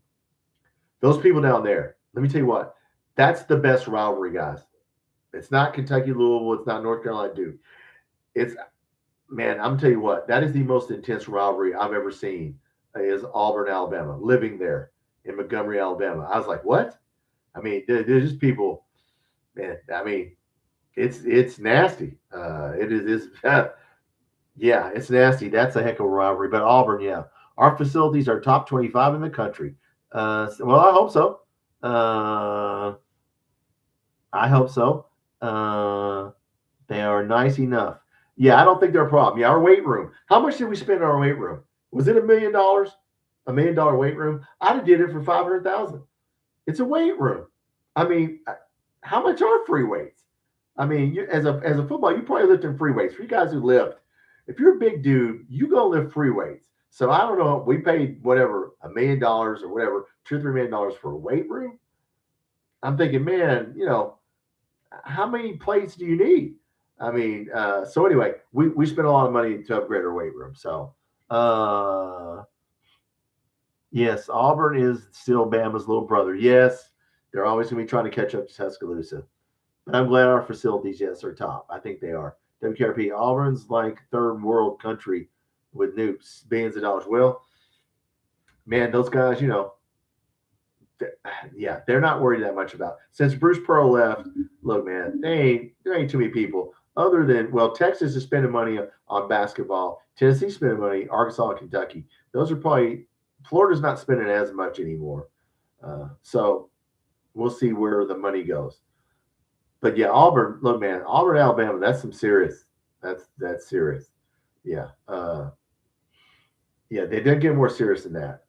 people down there. Let me tell you what. That's the best rivalry, guys. It's not Kentucky Louisville. It's not North Carolina Duke. It's man. I'm tell you what. That is the most intense rivalry I've ever seen. Is Auburn, Alabama. Living there in Montgomery, Alabama. I was like, what? I mean, there's just people. Man, I mean, it's nasty. It is. Yeah, it's nasty. That's a heck of a rivalry. But Auburn, yeah, our facilities are top 25 in the country. Well, I hope so. I hope so. They are nice enough. Yeah, I don't think they're a problem. Yeah, our weight room. How much did we spend on our weight room? Was it $1 million? $1 million weight room? I'd have did it for 500,000. It's a weight room. I mean, how much are free weights? I mean, as a football, you probably lift in free weights. For you guys who lift, if you're a big dude, you go lift free weights. So I don't know. We paid whatever $1 million or whatever, $2 or $3 million for a weight room. I'm thinking, man, how many plates do you need? I mean, so anyway, we spent a lot of money to upgrade our weight room. So, yes, Auburn is still Bama's little brother. Yes, they're always going to be trying to catch up to Tuscaloosa. But I'm glad our facilities, yes, are top. I think they are. WKRP, Auburn's like third world country with nukes, billions of dollars. Well, man, those guys, yeah, they're not worried that much about. Since Bruce Pearl left, look, man, there ain't too many people other than, well, Texas is spending money on basketball. Tennessee's spending money. Arkansas and Kentucky. Those are probably Florida's not spending as much anymore. So we'll see where the money goes. But yeah, Auburn. Look, man, Auburn, Alabama. That's some serious. That's serious. Yeah. Yeah, they did get more serious than that.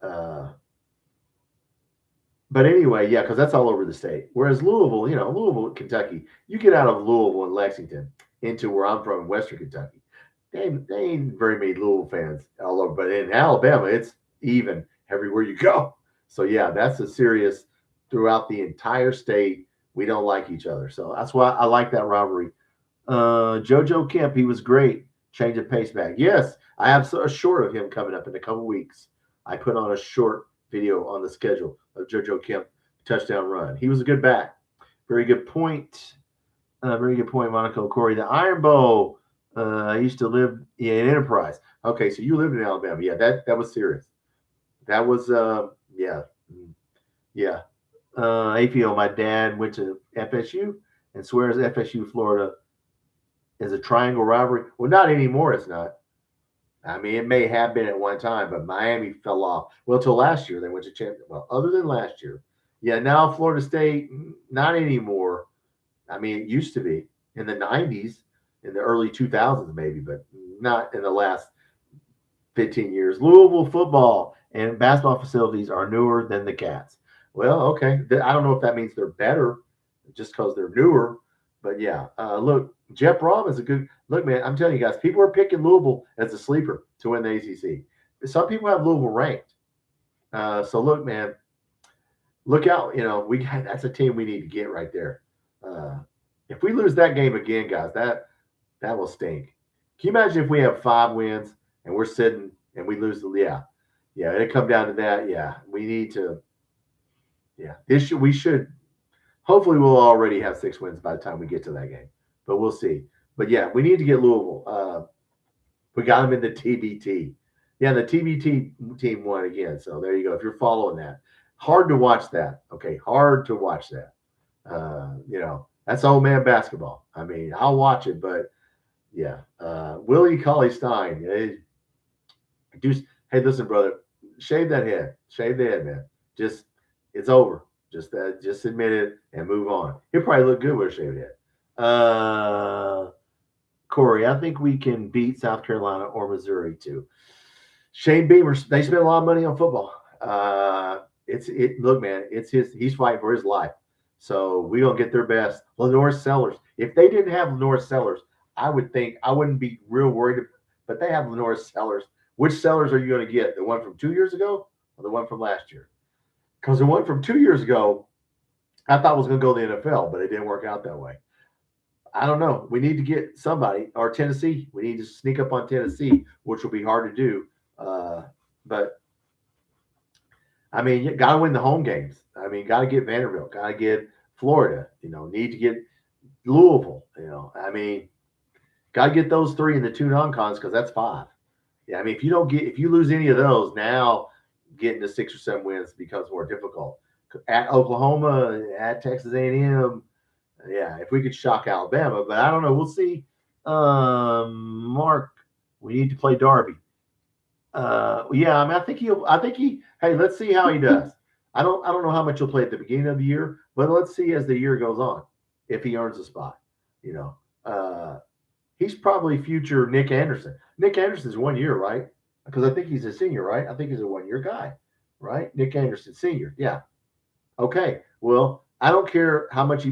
But anyway, yeah, because that's all over the state. Whereas Louisville, Louisville, Kentucky, you get out of Louisville and Lexington into where I'm from, Western Kentucky. They ain't very many Louisville fans all over. But in Alabama, it's even everywhere you go. So yeah, that's a serious throughout the entire state. We don't like each other. So that's why I like that rivalry. JoJo Kemp, he was great. Change of pace back. Yes, I have a short of him coming up in a couple weeks. I put on a short video on the schedule of JoJo Kemp touchdown run. He was a good back. Very good point. Very good point, Monaco Corey. The Iron Bowl. I used to live in Enterprise. Okay, so you lived in Alabama. Yeah, that was serious. That was yeah. APO, my dad went to FSU and swears FSU Florida is a triangle rivalry. Well, not anymore. It's not. I mean, it may have been at one time, but Miami fell off. Well, till last year, they went to champion. Well, other than last year, yeah. Now Florida State, not anymore. I mean, it used to be in the '90s, in the early 2000s, maybe, but not in the last 15 years. Louisville football and basketball facilities are newer than the Cats. Well, okay. I don't know if that means they're better just because they're newer, but yeah. Look, Jeff Brom is a good look, man. I'm telling you guys, people are picking Louisville as a sleeper to win the ACC. Some people have Louisville ranked. So look, man, look out. That's a team we need to get right there. If we lose that game again, guys, that will stink. Can you imagine if we have 5 wins and we're sitting and we lose yeah, it come down to that. Yeah, we need to. Yeah, we should. Hopefully, we'll already have 6 wins by the time we get to that game, but we'll see. But yeah, we need to get Louisville. We got them in the TBT. Yeah, the TBT team won again. So there you go. If you're following that, hard to watch that. Okay, hard to watch that. That's old man basketball. I mean, I'll watch it, but yeah, Willie Cauley Stein. Hey, listen, brother, shave that head. Shave the head, man. Just it's over. Just admit it and move on. He'll probably look good with a shaved head. Corey, I think we can beat South Carolina or Missouri too. Shane Beamer, they spent a lot of money on football. Look, man, he's fighting for his life. So we gonna get their best. Lenore Sellers. If they didn't have Lenore Sellers, I would think I wouldn't be real worried. But they have Lenore Sellers. Which Sellers are you going to get? The one from 2 years ago or the one from last year? Because the one from 2 years ago, I thought was going to go to the NFL, but it didn't work out that way. I don't know. We need to get somebody, or Tennessee. We need to sneak up on Tennessee, which will be hard to do. But I mean, you got to win the home games. I mean, got to get Vanderbilt, got to get Florida. Need to get Louisville. I mean, got to get those three in the two non-cons because that's 5. Yeah, I mean, if you lose any of those, now getting to 6 or 7 wins becomes more difficult. At Oklahoma, at Texas A&M, yeah, if we could shock Alabama, but I don't know. We'll see. Mark, we need to play Darby. Yeah, I mean, I think he. Hey, let's see how he does. I don't know how much he'll play at the beginning of the year, but let's see as the year goes on if he earns a spot. He's probably future Nick Anderson. Nick Anderson's 1 year, right? Because I think he's a senior, right? I think he's a 1 year guy, right? Nick Anderson, senior. Yeah. Okay. Well, I don't care how much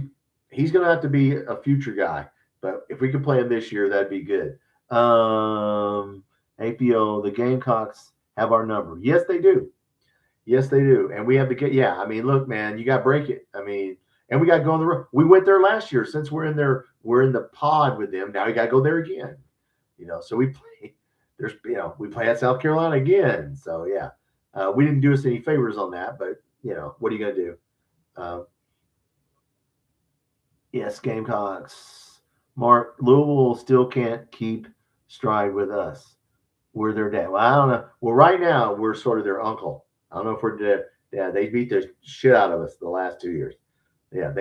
he's going to have to be a future guy, but if we could play him this year, that'd be good. APO, the Gamecocks have our number. Yes, they do. Yes, they do. And we have to get, yeah. I mean, look, man, you got to break it. I mean, and we got to go on the road. We went there last year. Since we're in the pod with them. Now we got to go there again. So we play. We play at South Carolina again. So yeah, we didn't do us any favors on that. But what are you gonna do? Yes, Gamecocks. Mark, Louisville still can't keep stride with us. We're their dad. Well, I don't know. Well, right now we're sort of their uncle. I don't know if we're dead. Yeah, they beat the shit out of us the last 2 years. Yeah,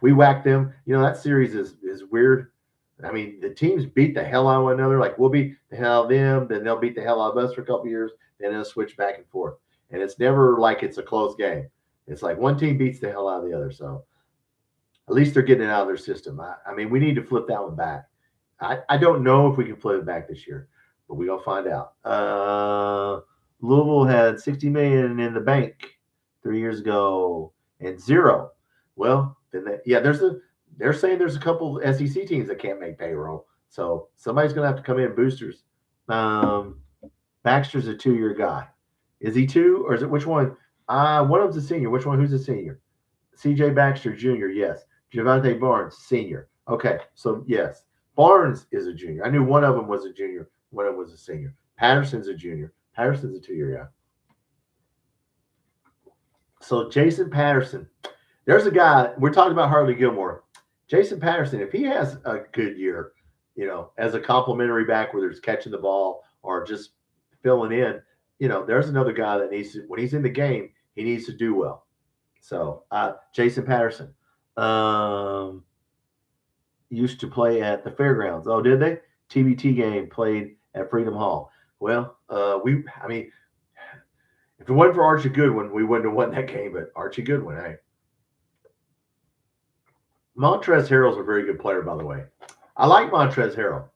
we whacked them. That series is weird. I mean, the teams beat the hell out of one another. Like, we'll beat the hell out of them, then they'll beat the hell out of us for a couple of years, then they'll switch back and forth. And it's never like it's a close game. It's like one team beats the hell out of the other. So at least they're getting it out of their system. I mean, we need to flip that one back. I don't know if we can flip it back this year, but we're going to find out. Louisville had $60 million in the bank 3 years ago and 0. Well, then they're saying there's a couple SEC teams that can't make payroll. So somebody's going to have to come in boosters. Baxter's a 2-year guy. Is he 2 or is it which one? One of them's a senior. Which one? Who's a senior? CJ Baxter Jr. Yes. Javante Barnes Senior. Okay. So yes, Barnes is a junior. I knew one of them was a junior. One of them was a senior. Patterson's a junior. Patterson's a 2-year guy. So Jason Patterson. There's a guy, we're talking about Harley Gilmore. Jason Patterson, if he has a good year, as a complimentary back, whether it's catching the ball or just filling in, there's another guy that needs to, when he's in the game, he needs to do well. So Jason Patterson used to play at the fairgrounds. Oh, did they? TBT game played at Freedom Hall. Well, I mean, if it wasn't for Archie Goodwin, we wouldn't have won that game, but Archie Goodwin, hey. Montrezl Harrell's a very good player, by the way. I like Montrezl Harrell.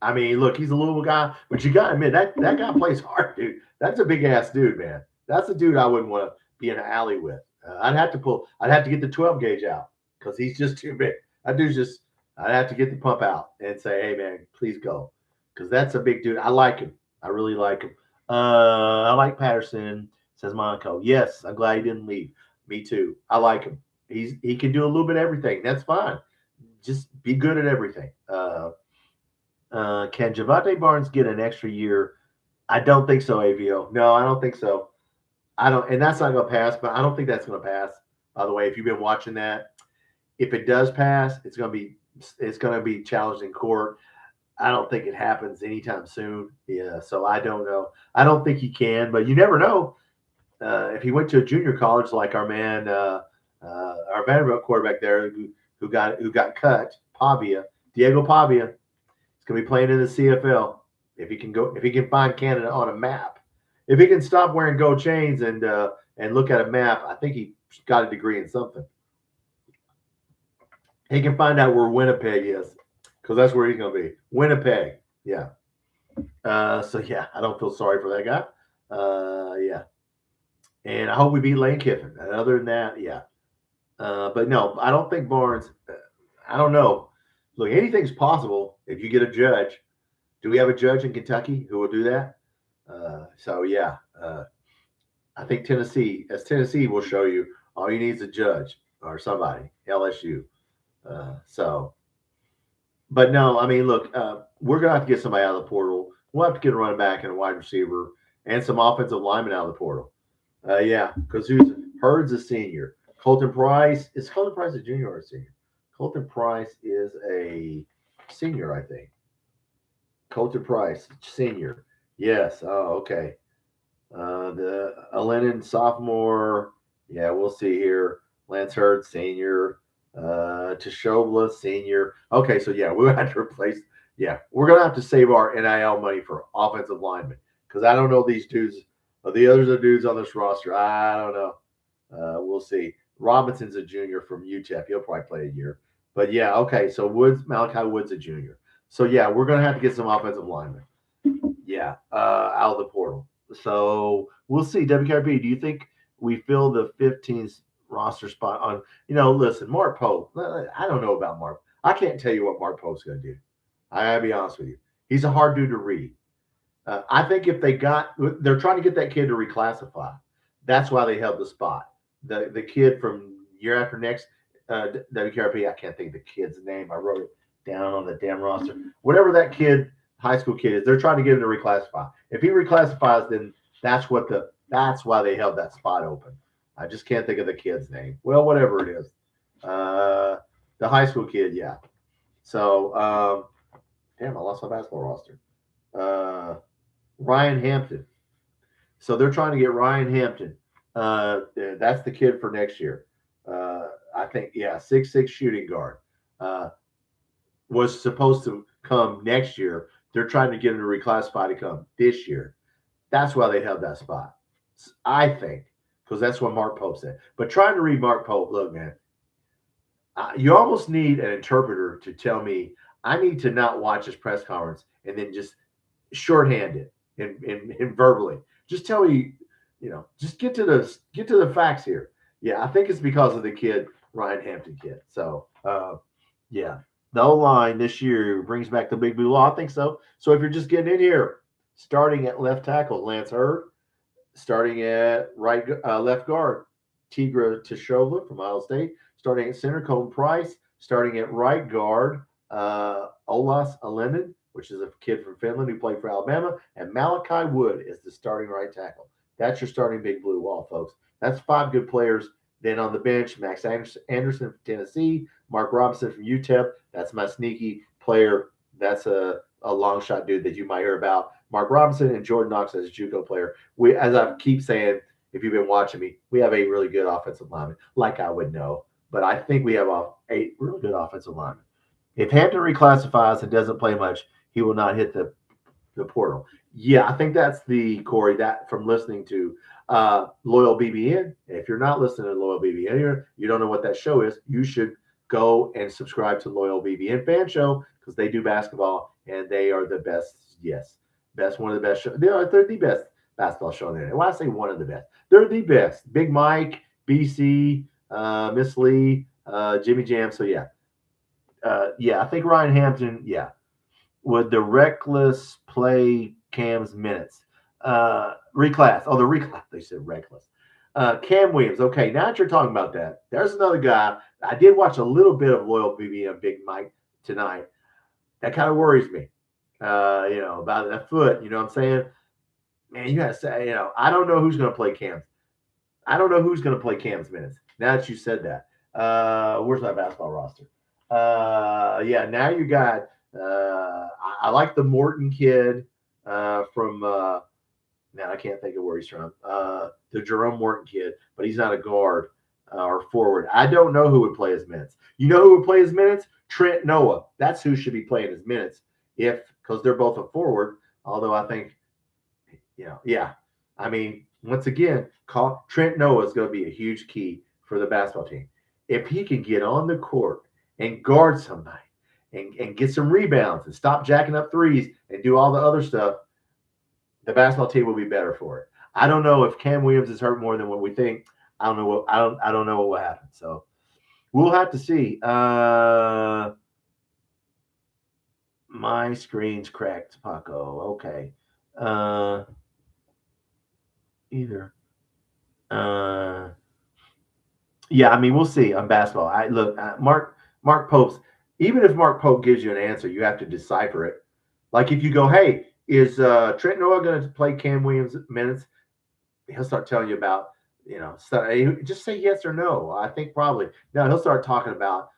I mean, look, he's a Louisville guy, but you got to admit, that guy plays hard, dude. That's a big-ass dude, man. That's a dude I wouldn't want to be in an alley with. I'd have to get the 12 gauge out because he's just too big. That dude's just, I'd have to get the pump out and say, hey, man, please go. Because that's a big dude. I like him. I really like him. I like Patterson, says Monaco. Yes, I'm glad he didn't leave. Me too. I like him. He can do a little bit of everything. That's fine. Just be good at everything. Can Javante Barnes get an extra year? I don't think so, AVO. No, I don't think so. And that's not going to pass, but I don't think that's going to pass. By the way, if you've been watching that, if it does pass, it's going to be challenged in court. I don't think it happens anytime soon. Yeah, so I don't know. I don't think he can, but you never know. If he went to a junior college like our man, our Vanderbilt quarterback there who got cut, Diego Pavia, is going to be playing in the CFL. If he can find Canada on a map, if he can stop wearing gold chains and look at a map, I think he got a degree in something. He can find out where Winnipeg is, because that's where he's going to be. Winnipeg, yeah. So yeah, I don't feel sorry for that guy. Yeah. And I hope we beat Lane Kiffin. And other than that, yeah. But no, I don't think Barnes. I don't know. Look, anything's possible if you get a judge. Do we have a judge in Kentucky who will do that? So yeah, I think Tennessee will show you all you need is a judge or somebody, LSU. So, but no, I mean, look, we're gonna have to get somebody out of the portal. We'll have to get a running back and a wide receiver and some offensive linemen out of the portal. Yeah, because Hurd's a senior. Colton Price a junior or a senior? Colton Price is a senior, I think. Colton Price, senior. Yes. Oh, okay. The Lennon sophomore. Yeah, we'll see here. Lance Hurd, senior. Tashobla, senior. Okay, so yeah, we're gonna have to replace. Yeah, we're gonna have to save our NIL money for offensive linemen because I don't know these dudes. The others are dudes on this roster. I don't know. We'll see. Robinson's a junior from UTEP. He'll probably play a year. But yeah, okay. So Malachi Wood's a junior. So yeah, we're gonna have to get some offensive linemen. Yeah, out of the portal. So we'll see. WKRP, do you think we fill the 15th roster spot on? Listen, Mark Pope. I don't know about Mark. I can't tell you what Mark Pope's going to do. I gotta be honest with you. He's a hard dude to read. I think if they're trying to get that kid to reclassify. That's why they held the spot. The kid from year after next, WKRP. I can't think of the kid's name. I wrote it down on the damn roster. Whatever that kid, high school kid is, they're trying to get him to reclassify. If he reclassifies, then that's why they held that spot open. I just can't think of the kid's name. Well, whatever it is, the high school kid, yeah. So, damn, I lost my basketball roster. Ryan Hampton. So they're trying to get Ryan Hampton. That's the kid for next year. I think, yeah, 6'6" shooting guard. Was supposed to come next year. They're trying to get him to reclassify to come this year. That's why they held that spot. I think, because that's what Mark Pope said. But trying to read Mark Pope, look, man, you almost need an interpreter to tell me I need to not watch his press conference and then just shorthand it and verbally. Just tell me, just get to the facts here. Yeah, I think it's because of the kid, Ryan Hampton kid. So, yeah. The O-line this year brings back the big blue law. I think so. So if you're just getting in here, starting at left tackle, Lance Hurd. Starting at left guard, Tigra Tashova from Iowa State. Starting at center, Colton Price. Starting at right guard, Olas Alenin, which is a kid from Finland who played for Alabama. And Malachi Wood is the starting right tackle. That's your starting big blue wall, folks. That's 5 good players. Then on the bench, Max Anderson from Tennessee, Mark Robinson from UTEP. That's my sneaky player. That's a long shot dude that you might hear about. Mark Robinson and Jordan Knox as a JUCO player. As I keep saying, if you've been watching me, we have a really good offensive lineman, like I would know. But I think we have a really good offensive lineman. If Hampton reclassifies and doesn't play much, he will not hit the portal. Yeah, I think that's the Corey that from listening to Loyal BBN. If you're not listening to Loyal BBN, you don't know what that show is. You should go and subscribe to Loyal BBN Fan Show because they do basketball and they are the best. Yes, one of the best shows. They're the best basketball show on the internet. When I say one of the best, they're the best. Big Mike, BC, Miss Lee, Jimmy Jam. So yeah, I think Ryan Hampton. Yeah. Would the reckless play Cam's minutes? Reclass. Oh, the reclass. They said reckless. Cam Williams. Okay, now that you're talking about that, there's another guy. I did watch a little bit of Loyal BB and Big Mike tonight. That kind of worries me. About that foot. You know what I'm saying? Man, you got to say, I don't know who's going to play Cam's. I don't know who's going to play Cam's minutes. Now that you said that. Where's my basketball roster? Yeah, now you got I like the Morton kid from now I can't think of where he's from. The Jerome Morton kid, but he's not a guard or forward. I don't know who would play his minutes. You know who would play his minutes? Trent Noah. That's who should be playing his minutes because they're both a forward. Although I think, yeah. I mean, once again, Trent Noah is going to be a huge key for the basketball team. If he can get on the court and guard somebody and get some rebounds and stop jacking up threes and do all the other stuff, the basketball team will be better for it. I don't know if Cam Williams is hurt more than what we think. I don't know what will happen. So we'll have to see. My screen's cracked, Paco. Okay. Either. Yeah, I mean, we'll see on basketball. I look, Mark Pope's. Even if Mark Pope gives you an answer, you have to decipher it. Like if you go, hey, is Trent Noah going to play Cam Williams minutes? He'll start telling you about, just say yes or no. I think probably. No, he'll start talking about,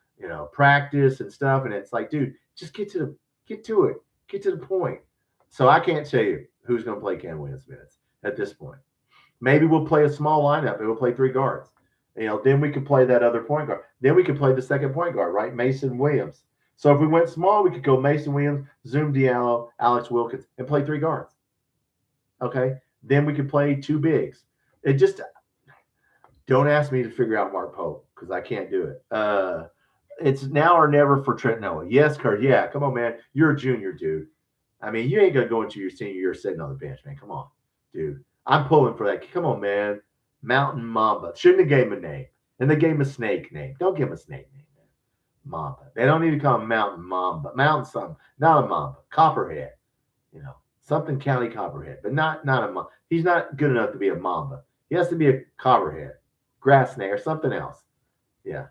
practice and stuff. And it's like, dude, just get to it, get to the point. So I can't tell you who's going to play Cam Williams minutes at this point. Maybe we'll play a small lineup and we'll play 3 guards. Then we could play that other point guard. Then we could play the second point guard, right? Mason Williams. So if we went small, we could go Mason Williams, Zoom Diallo, Alex Wilkins, and play 3 guards. Okay? Then we could play 2 bigs. It just don't ask me to figure out Mark Pope because I can't do it. It's now or never for Trent Noah. Yes, Kurt. Yeah, come on, man. You're a junior, dude. I mean, you ain't gonna go into your senior year sitting on the bench, man. Come on, dude. I'm pulling for that. Come on, man. Mountain Mamba. Shouldn't have gave him a name. And they gave him a snake name. Don't give him a snake name, man. Mamba. They don't need to call him Mountain Mamba. Mountain something. Not a Mamba. Copperhead. Something County Copperhead. But not a Mamba. He's not good enough to be a Mamba. He has to be a Copperhead. Grass snake or something else. Yeah.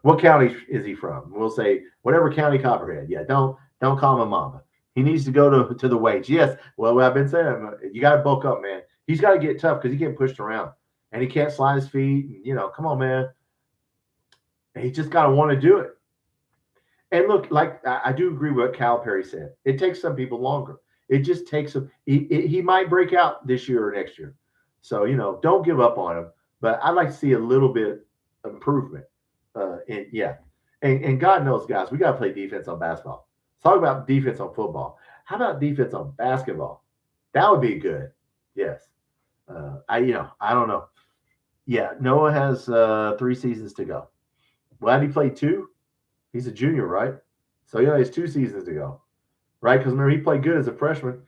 What county is he from? We'll say whatever county Copperhead. Yeah, don't call him a Mamba. He needs to go to the weights. Yes. Well, I've been saying, you got to bulk up, man. He's got to get tough because he's getting pushed around. And he can't slide his feet. And, come on, man. And he just got to want to do it. And look, like I do agree with what Calipari said. It takes some people longer. It just takes him. He might break out this year or next year. So, don't give up on him. But I'd like to see a little bit of improvement. And God knows, guys, we got to play defense on basketball. Let's talk about defense on football. How about defense on basketball? That would be good. Yes. I don't know. Yeah, Noah has 3 seasons to go. Well, had he played 2? He's a junior, right? So he only has 2 seasons to go, right? Because remember, he played good as a freshman,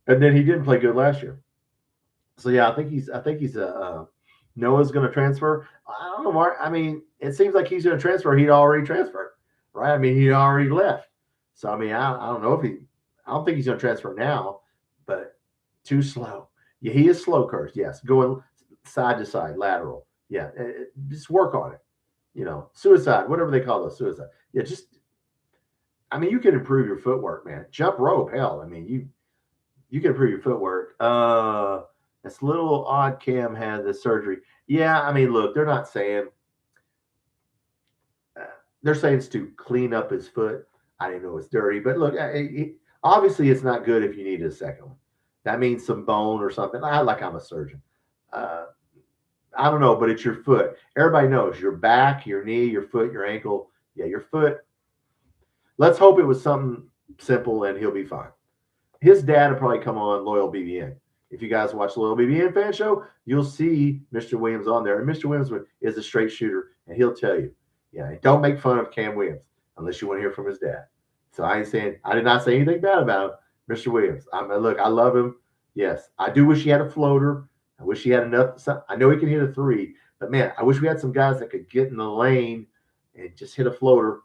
and then he didn't play good last year. So yeah, I think he's Noah's going to transfer. I don't know, Mark. I mean, it seems like he's going to transfer. He'd already transferred, right? I mean, he already left. So I mean, I don't know I don't think he's going to transfer now, but too slow. Yeah, he is slow, Kurt. Yes, going side to side, lateral. Yeah, just work on it. Suicide, whatever they call those, suicide. Yeah, you can improve your footwork, man. Jump rope, hell. I mean, you can improve your footwork. This little odd Cam had the surgery. Yeah, I mean, look, they're not saying they're saying it's to clean up his foot. I didn't know it's dirty, but look, obviously it's not good if you need a second one. That means some bone or something. I'm a surgeon. I don't know, but it's your foot. Everybody knows your back, your knee, your foot, your ankle. Yeah, your foot. Let's hope it was something simple and he'll be fine. His dad will probably come on Loyal BBN. If you guys watch the Loyal BBN fan show, you'll see Mr. Williams on there. And Mr. Williams is a straight shooter, and he'll tell you, don't make fun of Cam Williams unless you want to hear from his dad. So I did not say anything bad about him, Mr. Williams. Look, I love him. Yes, I do wish he had a floater. I wish he had enough. I know he can hit a 3, but man, I wish we had some guys that could get in the lane and just hit a floater.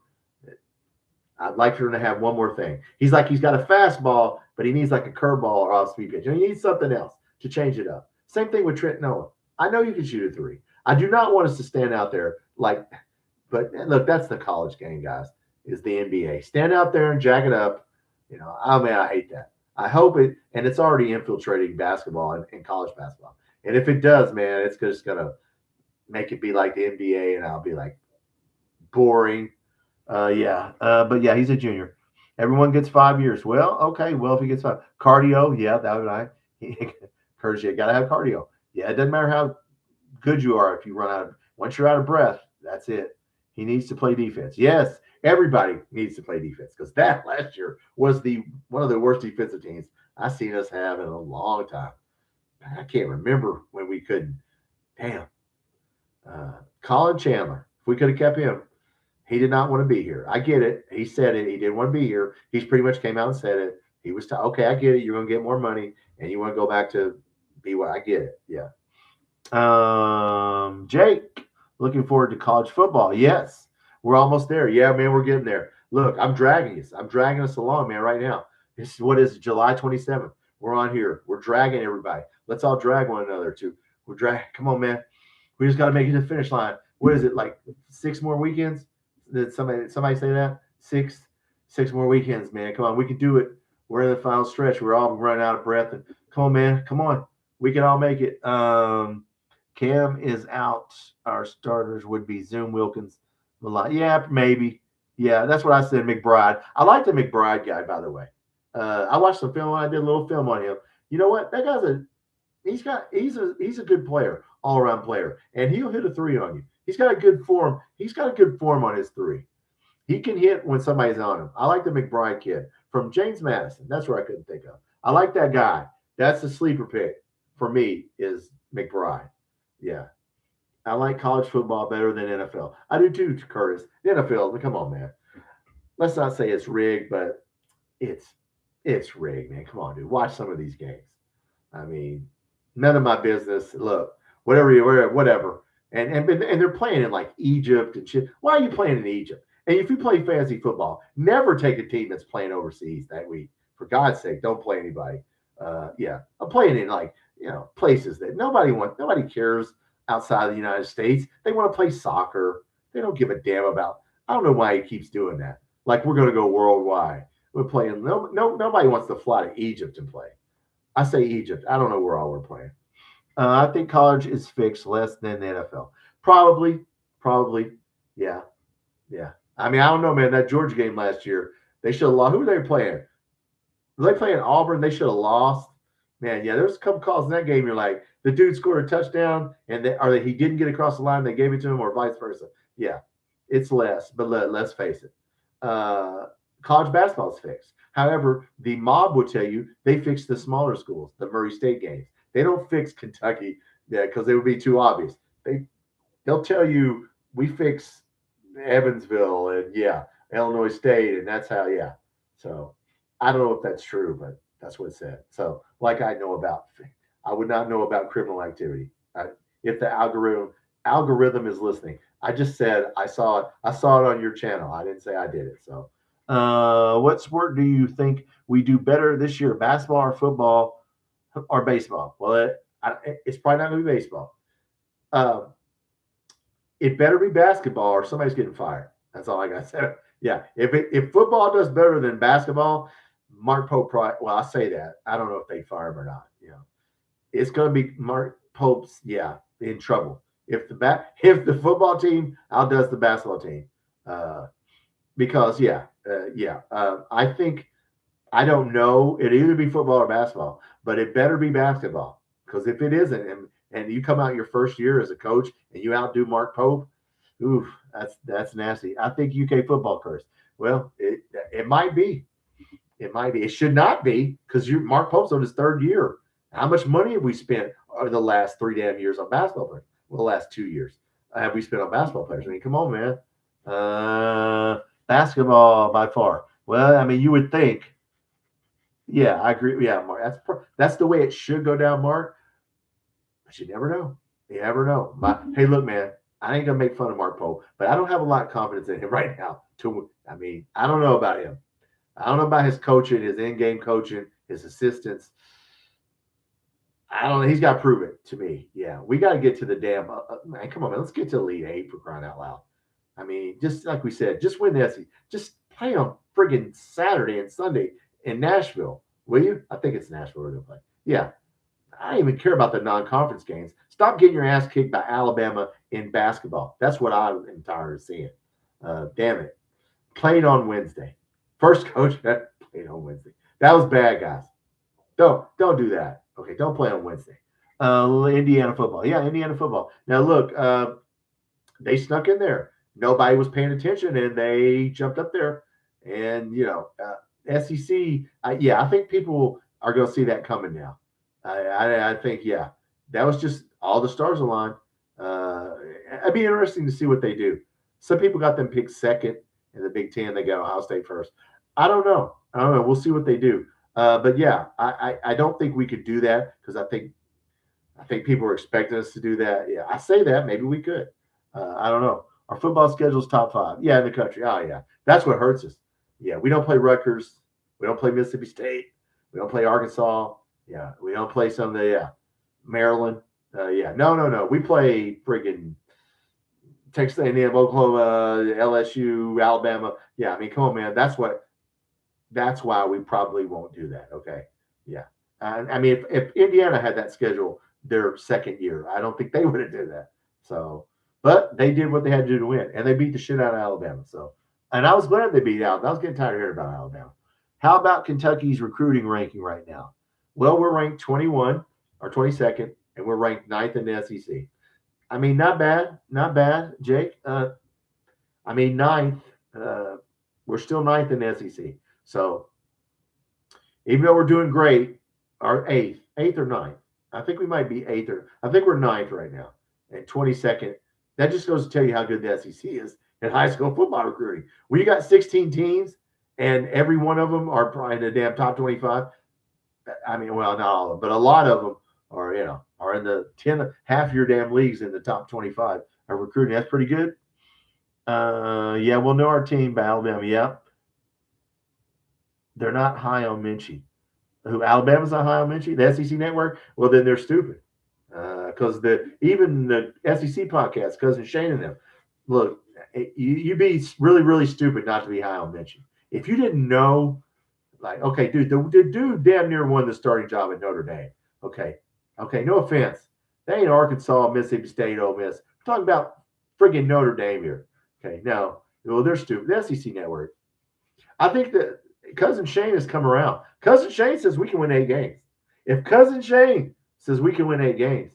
I'd like for him to have one more thing. He's got a fastball, but he needs like a curveball or off-speed pitch. He needs something else to change it up. Same thing with Trent Noah. I know you can shoot a 3. I do not want us to stand out there but look, that's the college game, guys, is the NBA. Stand out there and jack it up. I hate that. I hope and it's already infiltrating basketball and college basketball. And if it does, man, it's just going to make it be like the NBA, and I'll be like, boring. But yeah, he's a junior. Everyone gets 5 years. Well, okay. Well, if he gets 5, cardio, yeah, that would nice. Curtis, you got to have cardio. Yeah, it doesn't matter how good you are if you run out. Once you're out of breath, that's it. He needs to play defense. Yes, everybody needs to play defense because that last year was one of the worst defensive teams I've seen us have in a long time. I can't remember when we couldn't. Damn. Colin Chandler, if we could have kept him. He did not want to be here. I get it. He said it. He didn't want to be here. He's pretty much came out and said it. He was okay, I get it. You're going to get more money, and you want to go back to I get it. Yeah. Jake, looking forward to college football. Yes, we're almost there. Yeah, man, we're getting there. Look, I'm dragging us. I'm dragging us along, man, right now. It's what is it, July 27th. We're on here. We're dragging everybody. Let's all drag one another too. We're drag. Come on, man. We just got to make it to the finish line. What is it, like 6 more weekends? Did somebody say that? Six more weekends, man. Come on, we can do it. We're in the final stretch. We're all running out of breath. And come on, man. Come on. We can all make it. Cam is out. Our starters would be Zoom, Wilkins, Malone. Yeah, maybe. Yeah, that's what I said. McBride. I like the McBride guy, by the way. I watched some film. I did a little film on him. You know what? That guy's he's a good player, all around player, and he'll hit a three on you. He's got a good form. He's got a good form on his three. He can hit when somebody's on him. I like the McBride kid from James Madison. That's where I couldn't think of. I like that guy. That's the sleeper pick for me is McBride. Yeah. I like college football better than NFL. I do too, Curtis. The NFL, come on, man. Let's not say it's rigged, but it's rigged, man. Come on, dude. Watch some of these games. I mean, none of my business. Look, whatever. And they're playing in like Egypt and shit. Why are you playing in Egypt? And if you play fantasy football, never take a team that's playing overseas that week. For God's sake, don't play anybody. I'm playing in like places that nobody cares outside of the United States. They want to play soccer. They don't give a damn about. I don't know why he keeps doing that. Like we're going to go worldwide. We're playing. Nobody wants to fly to Egypt and play. I say Egypt. I don't know where all we're playing. I think college is fixed less than the NFL. Probably. Yeah. I mean, I don't know, man. That Georgia game last year, they should have lost. Who were they playing? Were they playing Auburn? They should have lost. Man, yeah, there's a couple calls in that game. You're like, the dude scored a touchdown, and he didn't get across the line. They gave it to him, or vice versa. Yeah, it's less, but let's face it. College basketball is fixed. However, the mob will tell you they fix the smaller schools, the Murray State games. They don't fix Kentucky, because it would be too obvious. They'll tell you we fix Evansville and Illinois State, and that's how. So I don't know if that's true, but that's what it said. So like I would not know about criminal activity. If the algorithm is listening. I just said I saw it on your channel. I didn't say I did it. So what sport do you think we do better this year, basketball or football or baseball? Well, it's probably not going to be baseball. It better be basketball or somebody's getting fired. That's all I got to say. Yeah, if football does better than basketball, Mark Pope probably. Well, I say that. I don't know if they fire him or not. It's going to be Mark Pope's. In trouble. If the football team outdoes the basketball team, because I think I don't know. It either be football or basketball, but it better be basketball, because if it isn't, and you come out your first year as a coach and you outdo Mark Pope, oof, that's nasty. I think UK football curse. Well, it might be. It might be. It should not be, because Mark Pope's on his third year. How much money have we spent over the last 3 damn years on basketball players? Well, the last 2 years have we spent on basketball players? I mean, come on, man. Basketball by far. Well, I mean, you would think. Yeah, I agree. Yeah, Mark. That's the way it should go down, Mark. But you never know. You never know. Hey, look, man. I ain't gonna make fun of Mark Pope, but I don't have a lot of confidence in him right now. I don't know about him. I don't know about his coaching, his in-game coaching, his assistants. I don't know. He's got to prove it to me. Yeah, we got to get to the damn man. Come on, man. Let's get to Elite Eight, for crying out loud. I mean, just like we said, just win the SEC. Just play on friggin' Saturday and Sunday in Nashville, will you? I think it's Nashville we're gonna play. Yeah, I don't even care about the non-conference games. Stop getting your ass kicked by Alabama in basketball. That's what I'm tired of seeing. Damn it. Played on Wednesday. First coach that played on Wednesday. That was bad, guys. Don't do that. Okay, don't play on Wednesday. Indiana football. Yeah, Indiana football. Now, look, they snuck in there. Nobody was paying attention, and they jumped up there. And, SEC, I think people are going to see that coming now. I think, that was just all the stars aligned. It'd be interesting to see what they do. Some people got them picked second in the Big Ten. They got Ohio State first. I don't know. We'll see what they do. But I don't think we could do that, because I think I think people are expecting us to do that. Yeah, I say that. Maybe we could. I don't know. Our football schedule's top 5. Yeah, in the country. Oh, yeah. That's what hurts us. Yeah, we don't play Rutgers. We don't play Mississippi State. We don't play Arkansas. Yeah, we don't play some of the, Maryland. Yeah, no. We play friggin' Texas A&M, Oklahoma, LSU, Alabama. Yeah, I mean, come on, man. That's why we probably won't do that. Okay. Yeah. I mean, if Indiana had that schedule their second year, I don't think they would have did that. So, but they did what they had to do to win, and they beat the shit out of Alabama. So, and I was glad they beat Alabama. I was getting tired of hearing about Alabama. How about Kentucky's recruiting ranking right now? Well, we're ranked 21 or 22nd, and we're ranked 9th in the SEC. I mean, not bad, Jake. I mean, 9th. We're still 9th in the SEC. So, even though we're doing great, our 8th or 9th. I think we might be 8th or I think we're 9th right now and 22nd. That just goes to tell you how good the SEC is in high school football recruiting. When you got 16 teams and every one of them are probably in the damn top 25. I mean, well, not all of them, but a lot of them are, are in the 10 half your damn leagues in the top 25 of recruiting. That's pretty good. Yeah, we'll know our team by Alabama. Yeah. They're not high on Minchie. Who Alabama's not high on Minchie? The SEC network? Well, then they're stupid. Because even the SEC podcast, Cousin Shane and them, look, you'd be really, really stupid not to be high on Minchie. If you didn't know, like, okay, dude, the dude damn near won the starting job at Notre Dame. Okay, no offense. They ain't Arkansas, Mississippi State, Ole Miss. We're talking about friggin' Notre Dame here. Okay, no, well, they're stupid. The SEC network. I think that Cousin Shane has come around. Cousin Shane says we can win 8 games. If Cousin Shane says we can win 8 games,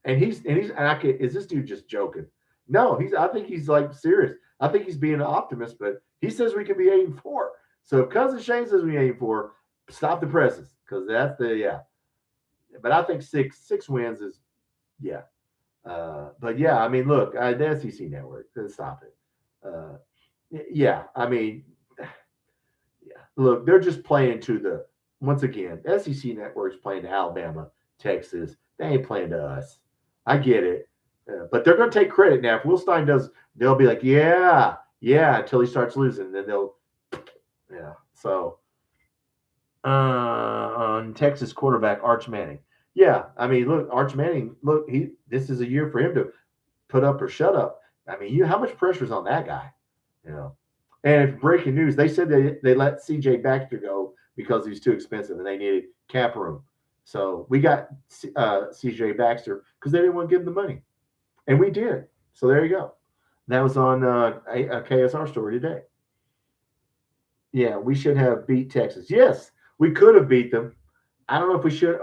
is this dude just joking? No, I think he's like serious. I think he's being an optimist, but he says we can be 8-4. So if Cousin Shane says we 8-4, stop the presses because that's But I think six wins is but yeah, I mean, look, the SEC network, stop it. Yeah, I mean. Look, they're just playing to once again, SEC network's playing to Alabama, Texas. They ain't playing to us. I get it. But they're going to take credit now. If Will Stein does, they'll be like, yeah, until he starts losing. Then they'll, So, on Texas quarterback, Arch Manning. Yeah, I mean, look, Arch Manning, this is a year for him to put up or shut up. I mean, how much pressure is on that guy? And if breaking news, they said they let C.J. Baxter go because he's too expensive and they needed cap room. So we got C.J. Baxter because they didn't want to give him the money. And we did. So there you go. That was on a KSR story today. Yeah, we should have beat Texas. Yes, we could have beat them. I don't know if we should.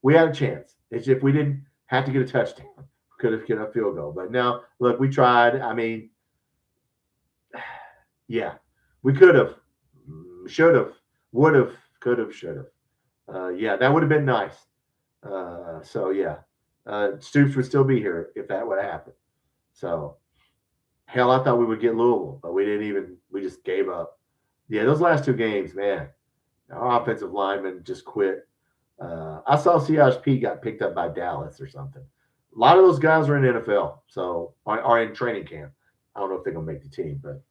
We had a chance. It's if we didn't have to get a touchdown. Could have get a field goal. But now, look, we tried. I mean, yeah, we could have, should have, would have, could have, should have. Yeah, that would have been nice. So, yeah, Stoops would still be here if that would have happened. So, hell, I thought we would get Louisville, but we just gave up. Yeah, those last 2 games, man, our offensive linemen just quit. I saw CHP got picked up by Dallas or something. A lot of those guys are in the NFL, so are in training camp. I don't know if they're going to make the team, but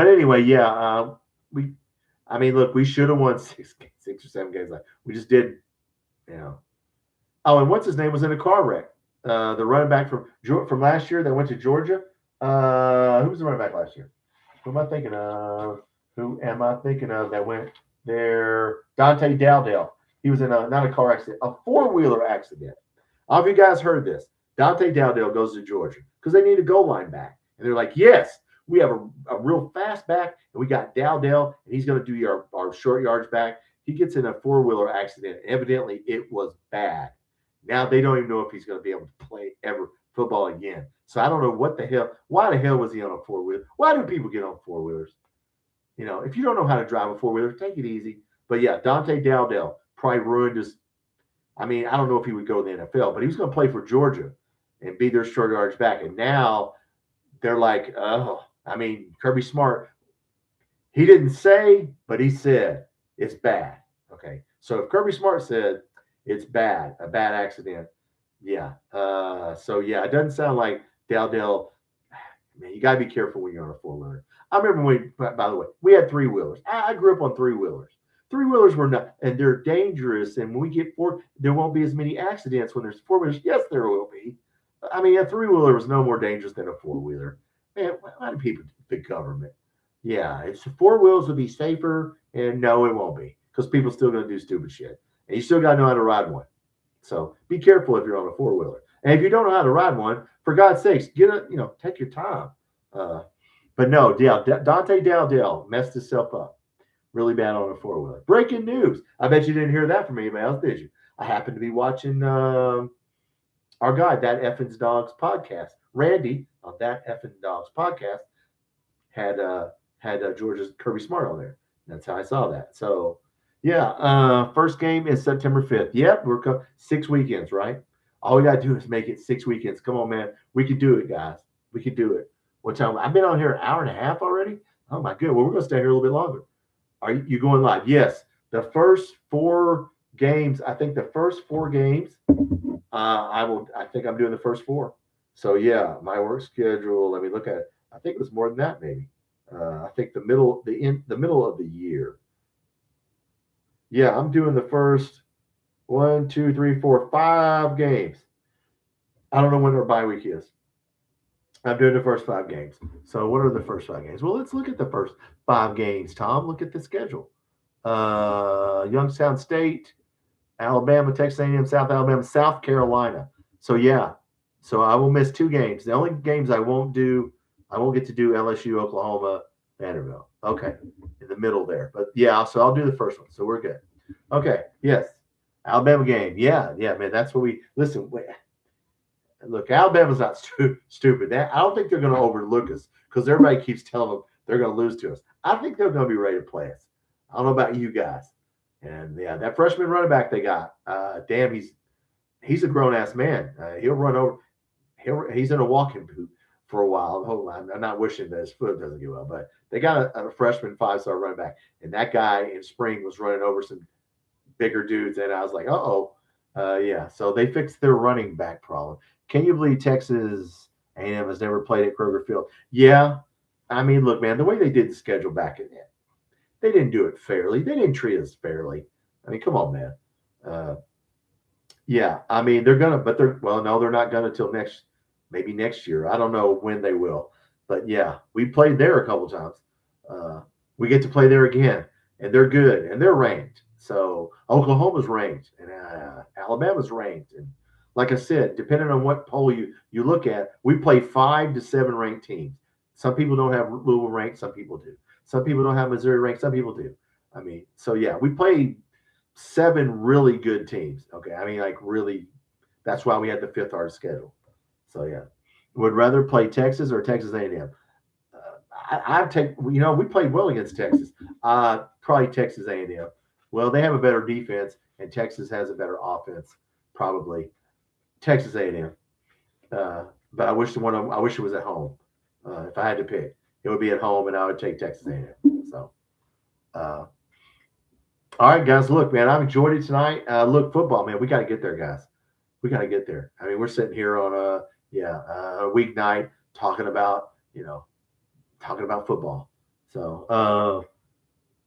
anyway, yeah, look, we should have won 6 or 7 games. We just didn't, Oh, and what's his name was in a car wreck? The running back from last year that went to Georgia. Who was the running back last year? Who am I thinking of? That went there? Dante Dowdell. He was in not a car accident, a 4-wheeler accident. All of you guys heard this. Dante Dowdell goes to Georgia because they need a goal line back. And they're like, yes, we have a real fast back, and we got Dowdell, and he's going to do our short yards back. He gets in a 4-wheeler accident. Evidently, it was bad. Now they don't even know if he's going to be able to play ever football again. So I don't know what the hell. Why the hell was he on a 4-wheeler? Why do people get on 4-wheelers? If you don't know how to drive a 4-wheeler, take it easy. But yeah, Dante Dowdell probably ruined his. I mean, I don't know if he would go to the NFL, but he was going to play for Georgia and be their short yards back. And now they're like, oh, I mean, Kirby Smart, he didn't say, but he said it's bad. Okay. So if Kirby Smart said It's bad, a bad accident. Yeah. So yeah, it doesn't sound like Dowdell. Man, you gotta be careful when you're on a four-wheeler. I remember when, by the way, we had three-wheelers. I grew up on three-wheelers. Three-wheelers were not, and they're dangerous. And when we get four, there won't be as many accidents when there's four-wheelers. Yes, there will be. I mean, a three-wheeler was no more dangerous than a four-wheeler. Man, why do people, the government? Yeah, it's four wheels will be safer, and no, it won't be because people still gonna do stupid shit, and you still gotta know how to ride one. So be careful if you're on a four wheeler. And if you don't know how to ride one, for God's sakes, take your time. Uh, but no, Dante Dowdell messed himself up really bad on a four wheeler. Breaking news. I bet you didn't hear that from anybody else, did you? I happened to be watching our guy, That Effins Dogs podcast. Randy on That Effins Dogs podcast had Georgia's Kirby Smart on there. That's how I saw that. So yeah, first game is September 5th. Yep, we're 6 weekends, right? All we gotta do is make it 6 weekends. Come on, man. We could do it, guys. We could do it. What time? I've been on here an hour and a half already. Oh my good. Well, we're gonna stay here a little bit longer. Are you going live? Yes. The first 4 games. I think the first 4 games. I will. I think I'm doing the first 4. So yeah, my work schedule. Let me look at it. I think it was more than that, maybe. I think the middle of the year. Yeah, I'm doing the first 1, 2, 3, 4, 5 games. I don't know when our bye week is. I'm doing the first 5 games. So what are the first 5 games? Well, let's look at the first 5 games, Tom. Look at the schedule. Youngstown State, Alabama, Texas A&M, South Alabama, South Carolina. So yeah, so I will miss 2 games. The only games I won't get to do LSU, Oklahoma, Vanderbilt. Okay, in the middle there. But yeah, so I'll do the first one. So we're good. Okay, yes, Alabama game. Yeah, man. That's what we listen. Look, Alabama's not stupid. I don't think they're going to overlook us because everybody keeps telling them they're going to lose to us. I think they're going to be ready to play us. I don't know about you guys. And yeah, that freshman running back they got, damn, he's a grown ass man. He'll run over. He's in a walking boot for a while. I'm not wishing that his foot doesn't get well, but they got a freshman 5-star running back, and that guy in spring was running over some bigger dudes, and I was like, yeah. So they fixed their running back problem. Can you believe Texas A&M has never played at Kroger Field? Yeah. I mean, look, man, the way they did the schedule back in there, they didn't do it fairly. They didn't treat us fairly. I mean, come on, man. Yeah, I mean, they're going to, no, they're not going to till maybe next year. I don't know when they will. But yeah, we played there a couple times. We get to play there again, and they're good, and they're ranked. So Oklahoma's ranked, and Alabama's ranked. And like I said, depending on what poll you look at, we play 5 to 7 ranked teams. Some people don't have Louisville ranked, some people do. Some people don't have Missouri ranked, some people do. I mean, so yeah, we played 7 really good teams. Okay, I mean, like really, that's why we had the 5th hardest schedule. So yeah, would rather play Texas or Texas A&M. We played well against Texas. Probably Texas A&M. Well, they have a better defense, and Texas has a better offense. Probably Texas A&M. But I wish it was at home. If I had to pick, it would be at home, and I would take Texas A&M. So, all right, guys. Look, man, I've enjoyed it tonight. Look, football, man. We got to get there, guys. We got to get there. I mean, we're sitting here on a weeknight talking about football. So,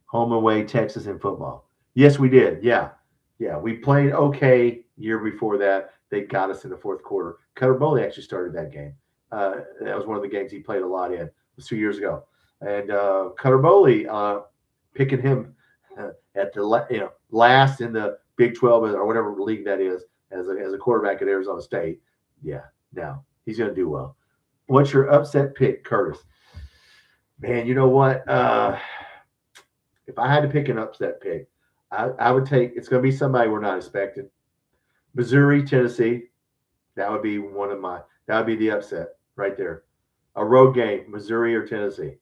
home and away, Texas in football. Yes, we did. Yeah. We played okay year before that. They got us in the 4th quarter. Cutter Bowley actually started that game. That was one of the games he played a lot in. It was 2 years ago. And Cutter Bowley, picking him at the last in the Big 12 or whatever league that is as a quarterback at Arizona State. Yeah, now he's going to do well. What's your upset pick, Curtis? Man, you know what? If I had to pick an upset pick, I would take. It's going to be somebody we're not expecting. Missouri, Tennessee. That would be That would be the upset right there. A road game, Missouri or Tennessee.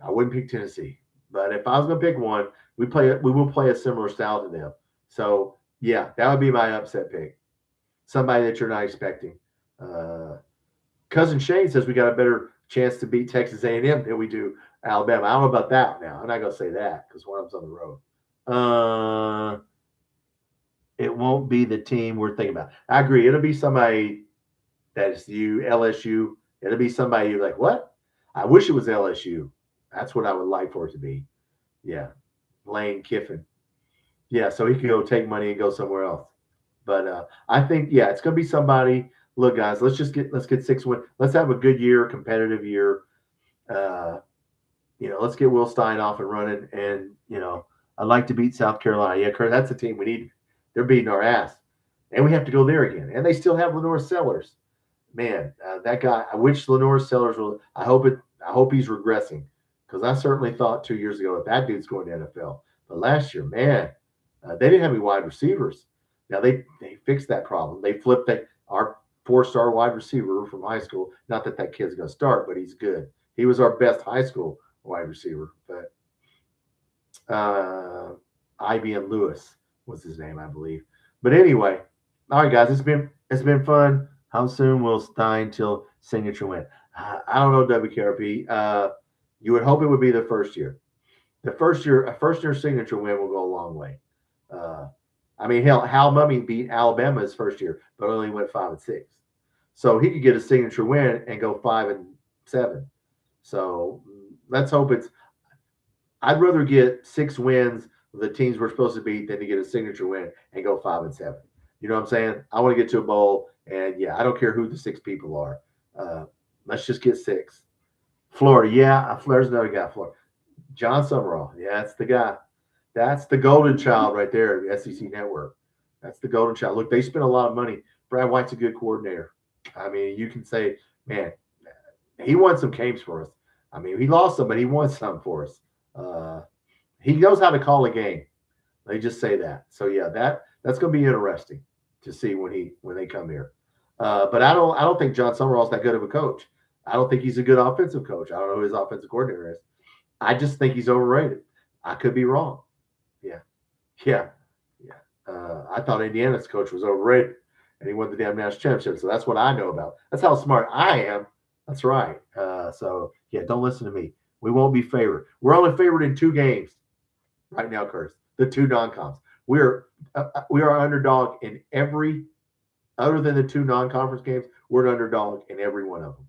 I wouldn't pick Tennessee, but if I was going to pick one, we will play a similar style to them. So yeah, that would be my upset pick. Somebody that you're not expecting. Cousin Shane says we got a better chance to beat Texas A&M than we do Alabama. I don't know about that now. I'm not going to say that because one of them's on the road. It won't be the team we're thinking about. I agree. It'll be somebody that's LSU. It'll be somebody you're like, what? I wish it was LSU. That's what I would like for it to be. Yeah. Lane Kiffin. Yeah, so he could go take money and go somewhere else. But I think, yeah, it's going to be somebody. Look, guys, let's get 6 wins. Let's have a good year, competitive year. Uh, let's get Will Stein off and running. And I'd like to beat South Carolina. Yeah, Kurt, that's a team we need. They're beating our ass, and we have to go there again. And they still have Lenore Sellers. Man, that guy. I wish Lenore Sellers will. I hope he's regressing, because I certainly thought 2 years ago that dude's going to NFL. But last year, man, they didn't have any wide receivers. Now they fixed that problem. They flipped our 4-star wide receiver from high school. Not that kid's going to start, but he's good. He was our best high school wide receiver. But IBM Lewis was his name, I believe. But anyway, all right, guys, it's been fun. How soon will Stein till signature win? I don't know, WKRP. You would hope it would be the first year. A first year signature win will go a long way. I mean, hell, Hal Mummy beat Alabama his first year, but only went 5-6. So he could get a signature win and go 5-7. So let's hope it's. I'd rather get 6 wins with the teams we're supposed to beat than to get a signature win and go 5-7. You know what I'm saying? I want to get to a bowl, and yeah, I don't care who the 6 people are. Let's just get 6. Florida, yeah, there's another guy. Florida, John Summerall, yeah, that's the guy. That's the golden child right there, the SEC Network. That's the golden child. Look, they spent a lot of money. Brad White's a good coordinator. I mean, you can say, man, he won some games for us. I mean, he lost some, but he won some for us. He knows how to call a game. They just say that. So yeah, that's going to be interesting to see when they come here. But I don't think John Summerall's that good of a coach. I don't think he's a good offensive coach. I don't know who his offensive coordinator is. I just think he's overrated. I could be wrong. Yeah. I thought Indiana's coach was overrated, and he won the damn national championship. So that's what I know about. That's how smart I am. That's right. So yeah, don't listen to me. We won't be favored. We're only favored in 2 games right now, Curtis. The 2 non-coms. We are underdog in every, other than the 2 non-conference games. We're an underdog in every one of them.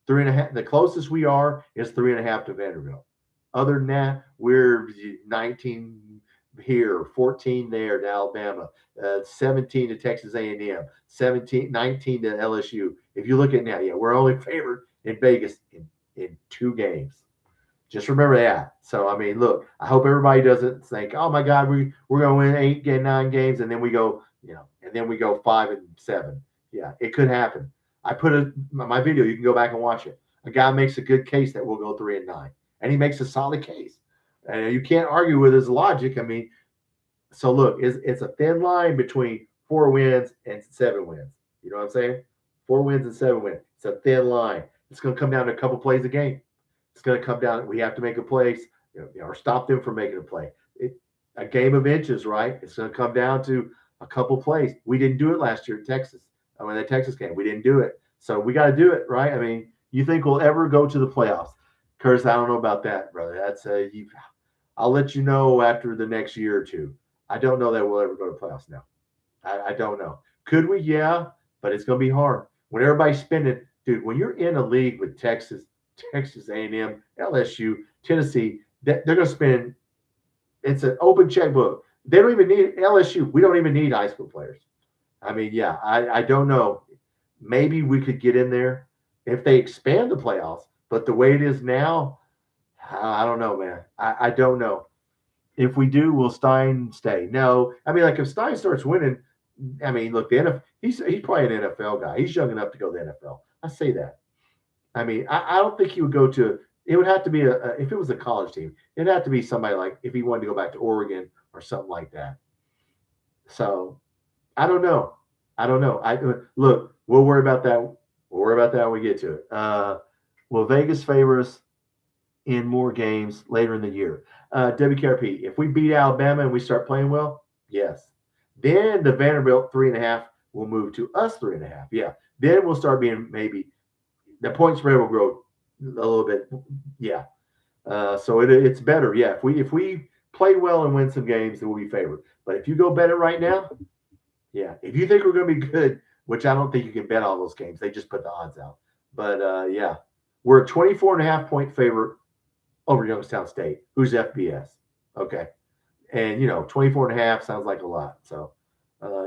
3.5. The closest we are is 3.5 to Vanderbilt. Other than that, we're 19 here, 14 there to Alabama, 17 to Texas A&M, 19 to LSU. If you look at now, yeah, we're only favored in Vegas in 2 games. Just remember that. So, I mean, look, I hope everybody doesn't think, oh my God, we're going to win 9 games, and then we go, and then we go 5-7. Yeah, it could happen. I put my video. You can go back and watch it. A guy makes a good case that we'll go 3-9, and he makes a solid case. And you can't argue with his logic. I mean, so look, it's a thin line between 4 wins and 7 wins. You know what I'm saying? 4 wins and 7 wins. It's a thin line. It's going to come down to a couple plays a game. It's going to come down. We have to make a play, or stop them from making a play. A game of inches, right? It's going to come down to a couple plays. We didn't do it last year in Texas. When the Texas game, we didn't do it. So we got to do it, right? I mean, you think we'll ever go to the playoffs? Curtis, I don't know about that, brother. That's I'll let you know after the next year or 2. I don't know that we'll ever go to playoffs now. I don't know. Could we? Yeah, but it's going to be hard. When everybody's spending, dude, when you're in a league with Texas A&M, LSU, Tennessee, they're going to spend, it's an open checkbook. They don't even need LSU. We don't even need high school players. I mean, yeah, I don't know. Maybe we could get in there if they expand the playoffs, but the way it is now, I don't know, man. I don't know. If we do, will Stein stay? No. I mean, like if Stein starts winning, I mean, look, he's probably an NFL guy. He's young enough to go to the NFL. I say that. I mean, I don't think he would go to – it would have to be if it was a college team, it'd have to be somebody like if he wanted to go back to Oregon or something like that. So I don't know. Look, we'll worry about that. We'll worry about that when we get to it. Will Vegas favor us in more games later in the year? WKRP, if we beat Alabama and we start playing well, yes. Then the Vanderbilt 3.5 will move to us 3.5. Yeah. Then we'll start being maybe the point spread will grow a little bit. Yeah. So it's better. Yeah. If we play well and win some games, then we'll be favored. But if you go bet it right now, Yeah. If you think we're going to be good, which I don't think you can bet all those games, they just put the odds out. But yeah, we're a 24.5 point favorite over Youngstown State, who's FBS. Okay. And, 24.5 sounds like a lot. So,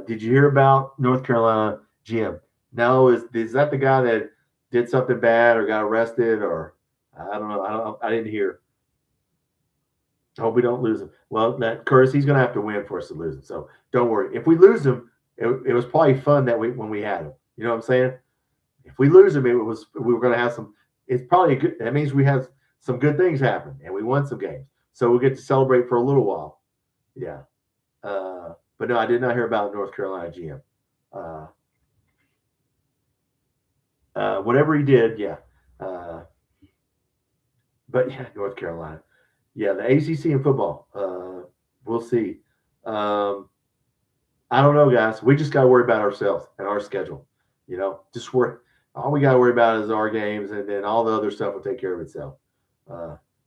did you hear about North Carolina GM? No, is that the guy that did something bad or got arrested or I don't know. I didn't hear. I hope we don't lose him. Well, that Curtis, he's going to have to win for us to lose him. So don't worry. If we lose him, it was probably fun that when we had him. You know what I'm saying? If we lose him, we were going to have some. It's probably good. That means we have some good things happen and we won some games. So we'll get to celebrate for a little while. Yeah. But no, I did not hear about North Carolina GM. Whatever he did, yeah. But yeah, North Carolina. Yeah, the ACC in football. We'll see. I don't know, guys. We just got to worry about ourselves and our schedule. Just worry. All we got to worry about is our games, and then all the other stuff will take care of itself.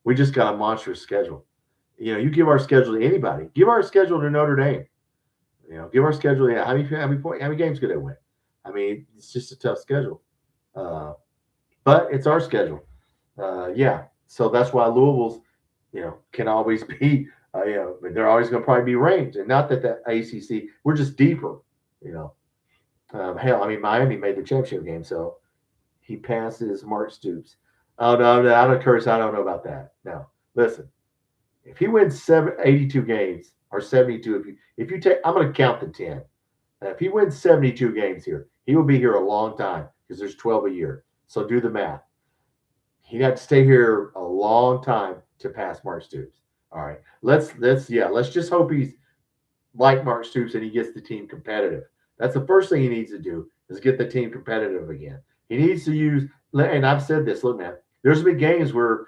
We just got a monstrous schedule. You give our schedule to anybody. Give our schedule to Notre Dame. Give our schedule. Yeah, how many games could they win? I mean, it's just a tough schedule. But it's our schedule. Yeah. So that's why Louisville's, can always be, they're always going to probably be ranked. And not that the ACC, we're just deeper, hell, I mean, Miami made the championship game, so he passes Mark Stoops. Oh, no, I don't curse. I don't know about that. No, listen, if he wins 82 games or 72, if you take, I'm going to count the 10. If he wins 72 games here, he will be here a long time because there's 12 a year. So do the math. He'd have to stay here a long time to pass Mark Stoops. All right. Let's just hope he's like Mark Stoops and he gets the team competitive. That's the first thing he needs to do is get the team competitive again. He needs to use, and I've said this, look, man, there's been games where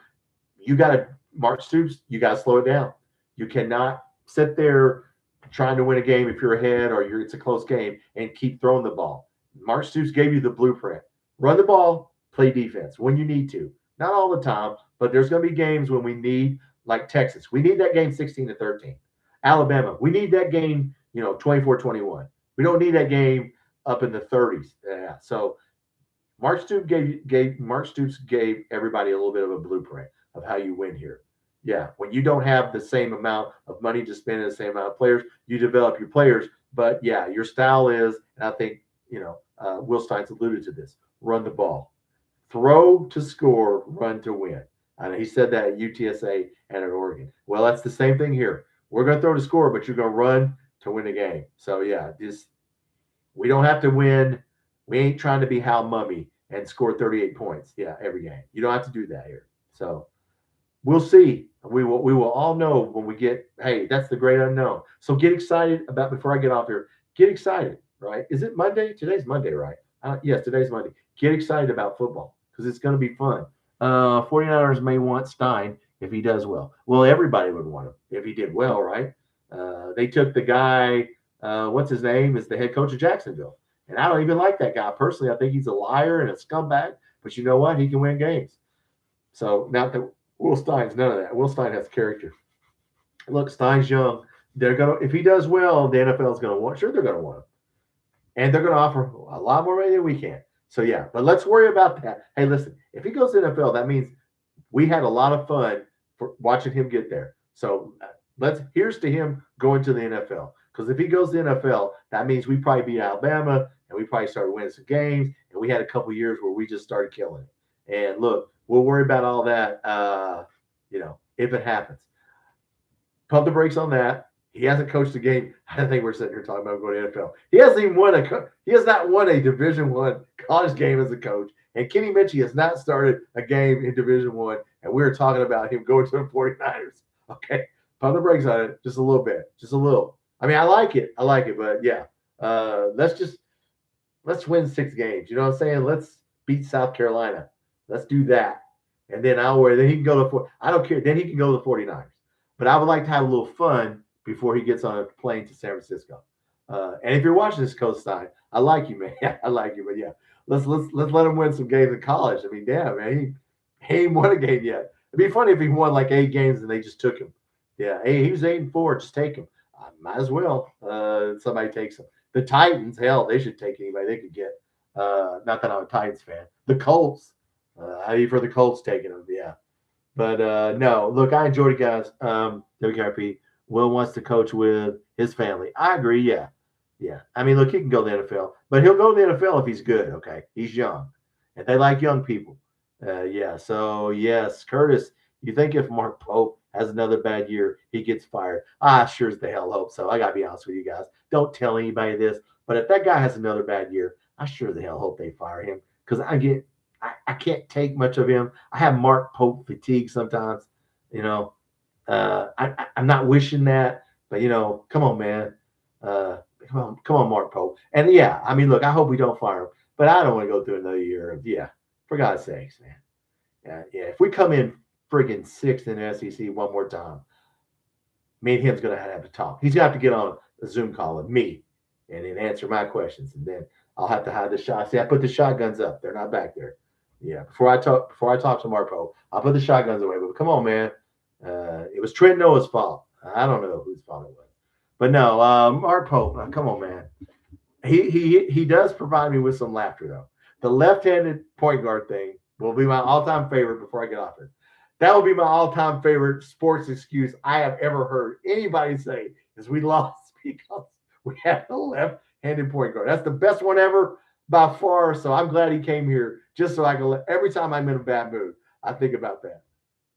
Mark Stoops, you got to slow it down. You cannot sit there trying to win a game if you're ahead or it's a close game and keep throwing the ball. Mark Stoops gave you the blueprint. Run the ball, play defense when you need to. Not all the time, but there's going to be games when we need, like Texas. We need that game 16-13. Alabama, we need that game, 24-21. We don't need that game up in the 30s. Yeah. So Mark Stoops gave everybody a little bit of a blueprint of how you win here. Yeah, when you don't have the same amount of money to spend and the same amount of players, you develop your players. But yeah, your style is, and I think, Will Stein's alluded to this, run the ball. Throw to score, run to win. And he said that at UTSA and at Oregon. Well, that's the same thing here. We're going to throw to score, but you're going to run to win a game. So, yeah, we don't have to win. We ain't trying to be Hal Mummy and score 38 points, every game. You don't have to do that here. So, we'll see. We will all know when we get, hey, that's the great unknown. So, get excited about, before I get off here, get excited, right? Is it Monday? Today's Monday, right? Yes, today's Monday. Get excited about football because it's going to be fun. 49ers may want Stein if he does well. Well, everybody would want him if he did well, right? They took the guy, what's his name, is the head coach of Jacksonville. And I don't even like that guy. Personally, I think he's a liar and a scumbag. But you know what? He can win games. So now that Will Stein's none of that. Will Stein has character. Look, Stein's young. If he does well, the NFL is going to want. Sure, they're going to want him. And they're going to offer a lot more money than we can. So, yeah, but let's worry about that. Hey, listen, if he goes to the NFL, that means we had a lot of fun for watching him get there. So here's to him going to the NFL. Because if he goes to the NFL, that means we probably beat Alabama and we probably started winning some games. And we had a couple years where we just started killing it. And look, we'll worry about all that, if it happens. Pump the brakes on that. He hasn't coached a game. I think we're sitting here talking about going to the NFL. He hasn't even he has not won a Division I college game as a coach. And Kenny Minchie has not started a game in Division I. And we're talking about him going to the 49ers. Okay. Pump the brakes on it just a little bit. Just a little. I mean, I like it. But yeah. Let's win 6 games. You know what I'm saying? Let's beat South Carolina. Let's do that. And then then he can go to I don't care. Then he can go to the 49ers. But I would like to have a little fun before he gets on a plane to San Francisco. And if you're watching this, Coach Stein, I like you, man. I like you, but yeah, let's let him win some games in college. I mean, damn, man, he ain't won a game yet. It'd be funny if he won like 8 games and they just took him. Yeah, hey, he was 8-4. Just take him. Might as well. Somebody takes him. The Titans, hell, they should take anybody they could get. Not that I'm a Titans fan. The Colts. How do you for the Colts taking them? Yeah. But no, look, I enjoyed it, guys. WKRP. Will wants to coach with his family. I agree. Yeah. Yeah. I mean, look, he can go to the NFL, but he'll go to the NFL if he's good. Okay. He's young. And they like young people. Yeah. So, yes, Curtis, you think if Mark Pope has another bad year, he gets fired? I sure as the hell hope so. I got to be honest with you guys. Don't tell anybody this. But if that guy has another bad year, I sure as the hell hope they fire him because I can't take much of him. I have Mark Pope fatigue sometimes. You know, I'm not wishing that, but come on, man. Come on, Mark Pope. And yeah, I mean, look, I hope we don't fire him, but I don't want to go through another year of for God's sakes, man. Yeah. If we come in friggin' sixth in the SEC one more time, me and him's gonna have to talk. He's gonna have to get on a Zoom call with me and then answer my questions, and then I'll have to hide the shot. See, I put the shotguns up; they're not back there. Yeah, before I talk to Marpo, I'll put the shotguns away. But come on, man, it was Trent Noah's fault. I don't know whose fault it was, but no, Marpo, come on, man. He does provide me with some laughter though. The left-handed point guard thing will be my all-time favorite. Before I get off it, that will be my all-time favorite sports excuse I have ever heard anybody say is we lost because we had a left-handed point guard. That's the best one ever by far. So I'm glad he came here just so I can every time I'm in a bad mood, I think about that.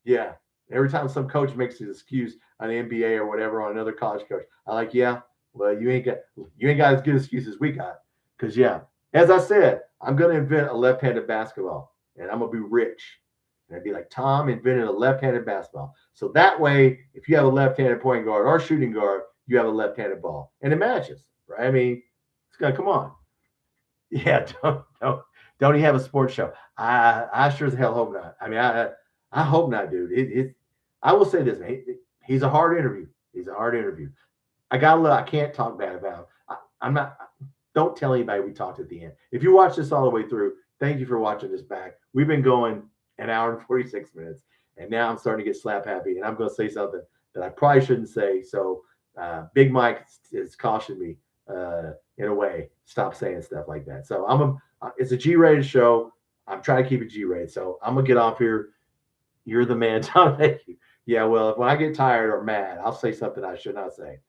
Yeah. Every time some coach makes an excuse on the NBA or whatever on another college coach, I like, yeah, well, you ain't got as good excuse as we got. Because as I said, I'm gonna invent a left-handed basketball and I'm gonna be rich. And I'd be like, Tom invented a left-handed basketball. So that way, if you have a left-handed point guard or shooting guard, you have a left-handed ball. And it matches, right? I mean, it's gonna come on. Yeah, don't he have a sports show? I sure as hell hope not. I mean, I hope not, dude. I will say this, man. He's a hard interview. He's a hard interview. I can't talk bad about him. I'm not. Don't tell anybody we talked at the end. If you watch this all the way through, thank you for watching this back. We've been going an hour and 46 minutes, and now I'm starting to get slap happy, and I'm going to say something that I probably shouldn't say. So Big Mike has cautioned me in a way. Stop saying stuff like that. So it's a G-rated show. I'm trying to keep it G-rated. So I'm gonna get off here. You're the man, Tom. Thank you. Yeah, well, when I get tired or mad, I'll say something I should not say.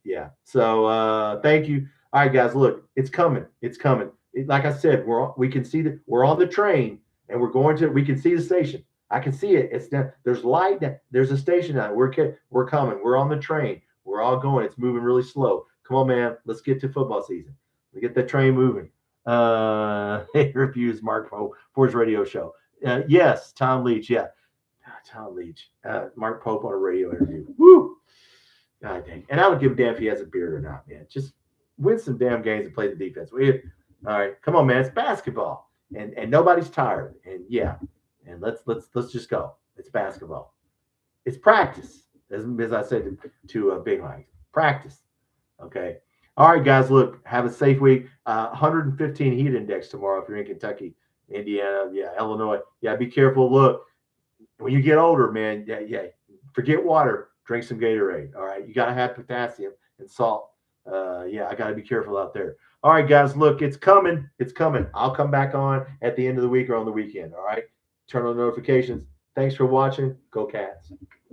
Yeah. So thank you. All right, guys. Look, it's coming. It's coming. Like I said, we can see that we're on the train and we can see the station. I can see it. It's down. There's light. There's a station now. We're coming. We're on the train. We're all going. It's moving really slow. Come on, man. Let's get to football season. We get that train moving. Reviews Mark Pope for his radio show. Yes, Tom Leach. Yeah, Tom Leach. Mark Pope on a radio interview. Woo! God dang. And I don't give a damn if he has a beard or not, man. Just win some damn games and play the defense. All right, come on, man. It's basketball, and nobody's tired. And and let's just go. It's basketball. It's practice, as I said to Big Mike. Practice. Okay. All right, guys. Look, have a safe week. 115 heat index tomorrow if you're in Kentucky, Indiana, Illinois. Yeah, be careful. Look, when you get older, man, forget water. Drink some Gatorade. All right. You got to have potassium and salt. I got to be careful out there. All right, guys. Look, it's coming. It's coming. I'll come back on at the end of the week or on the weekend. All right. Turn on notifications. Thanks for watching. Go Cats.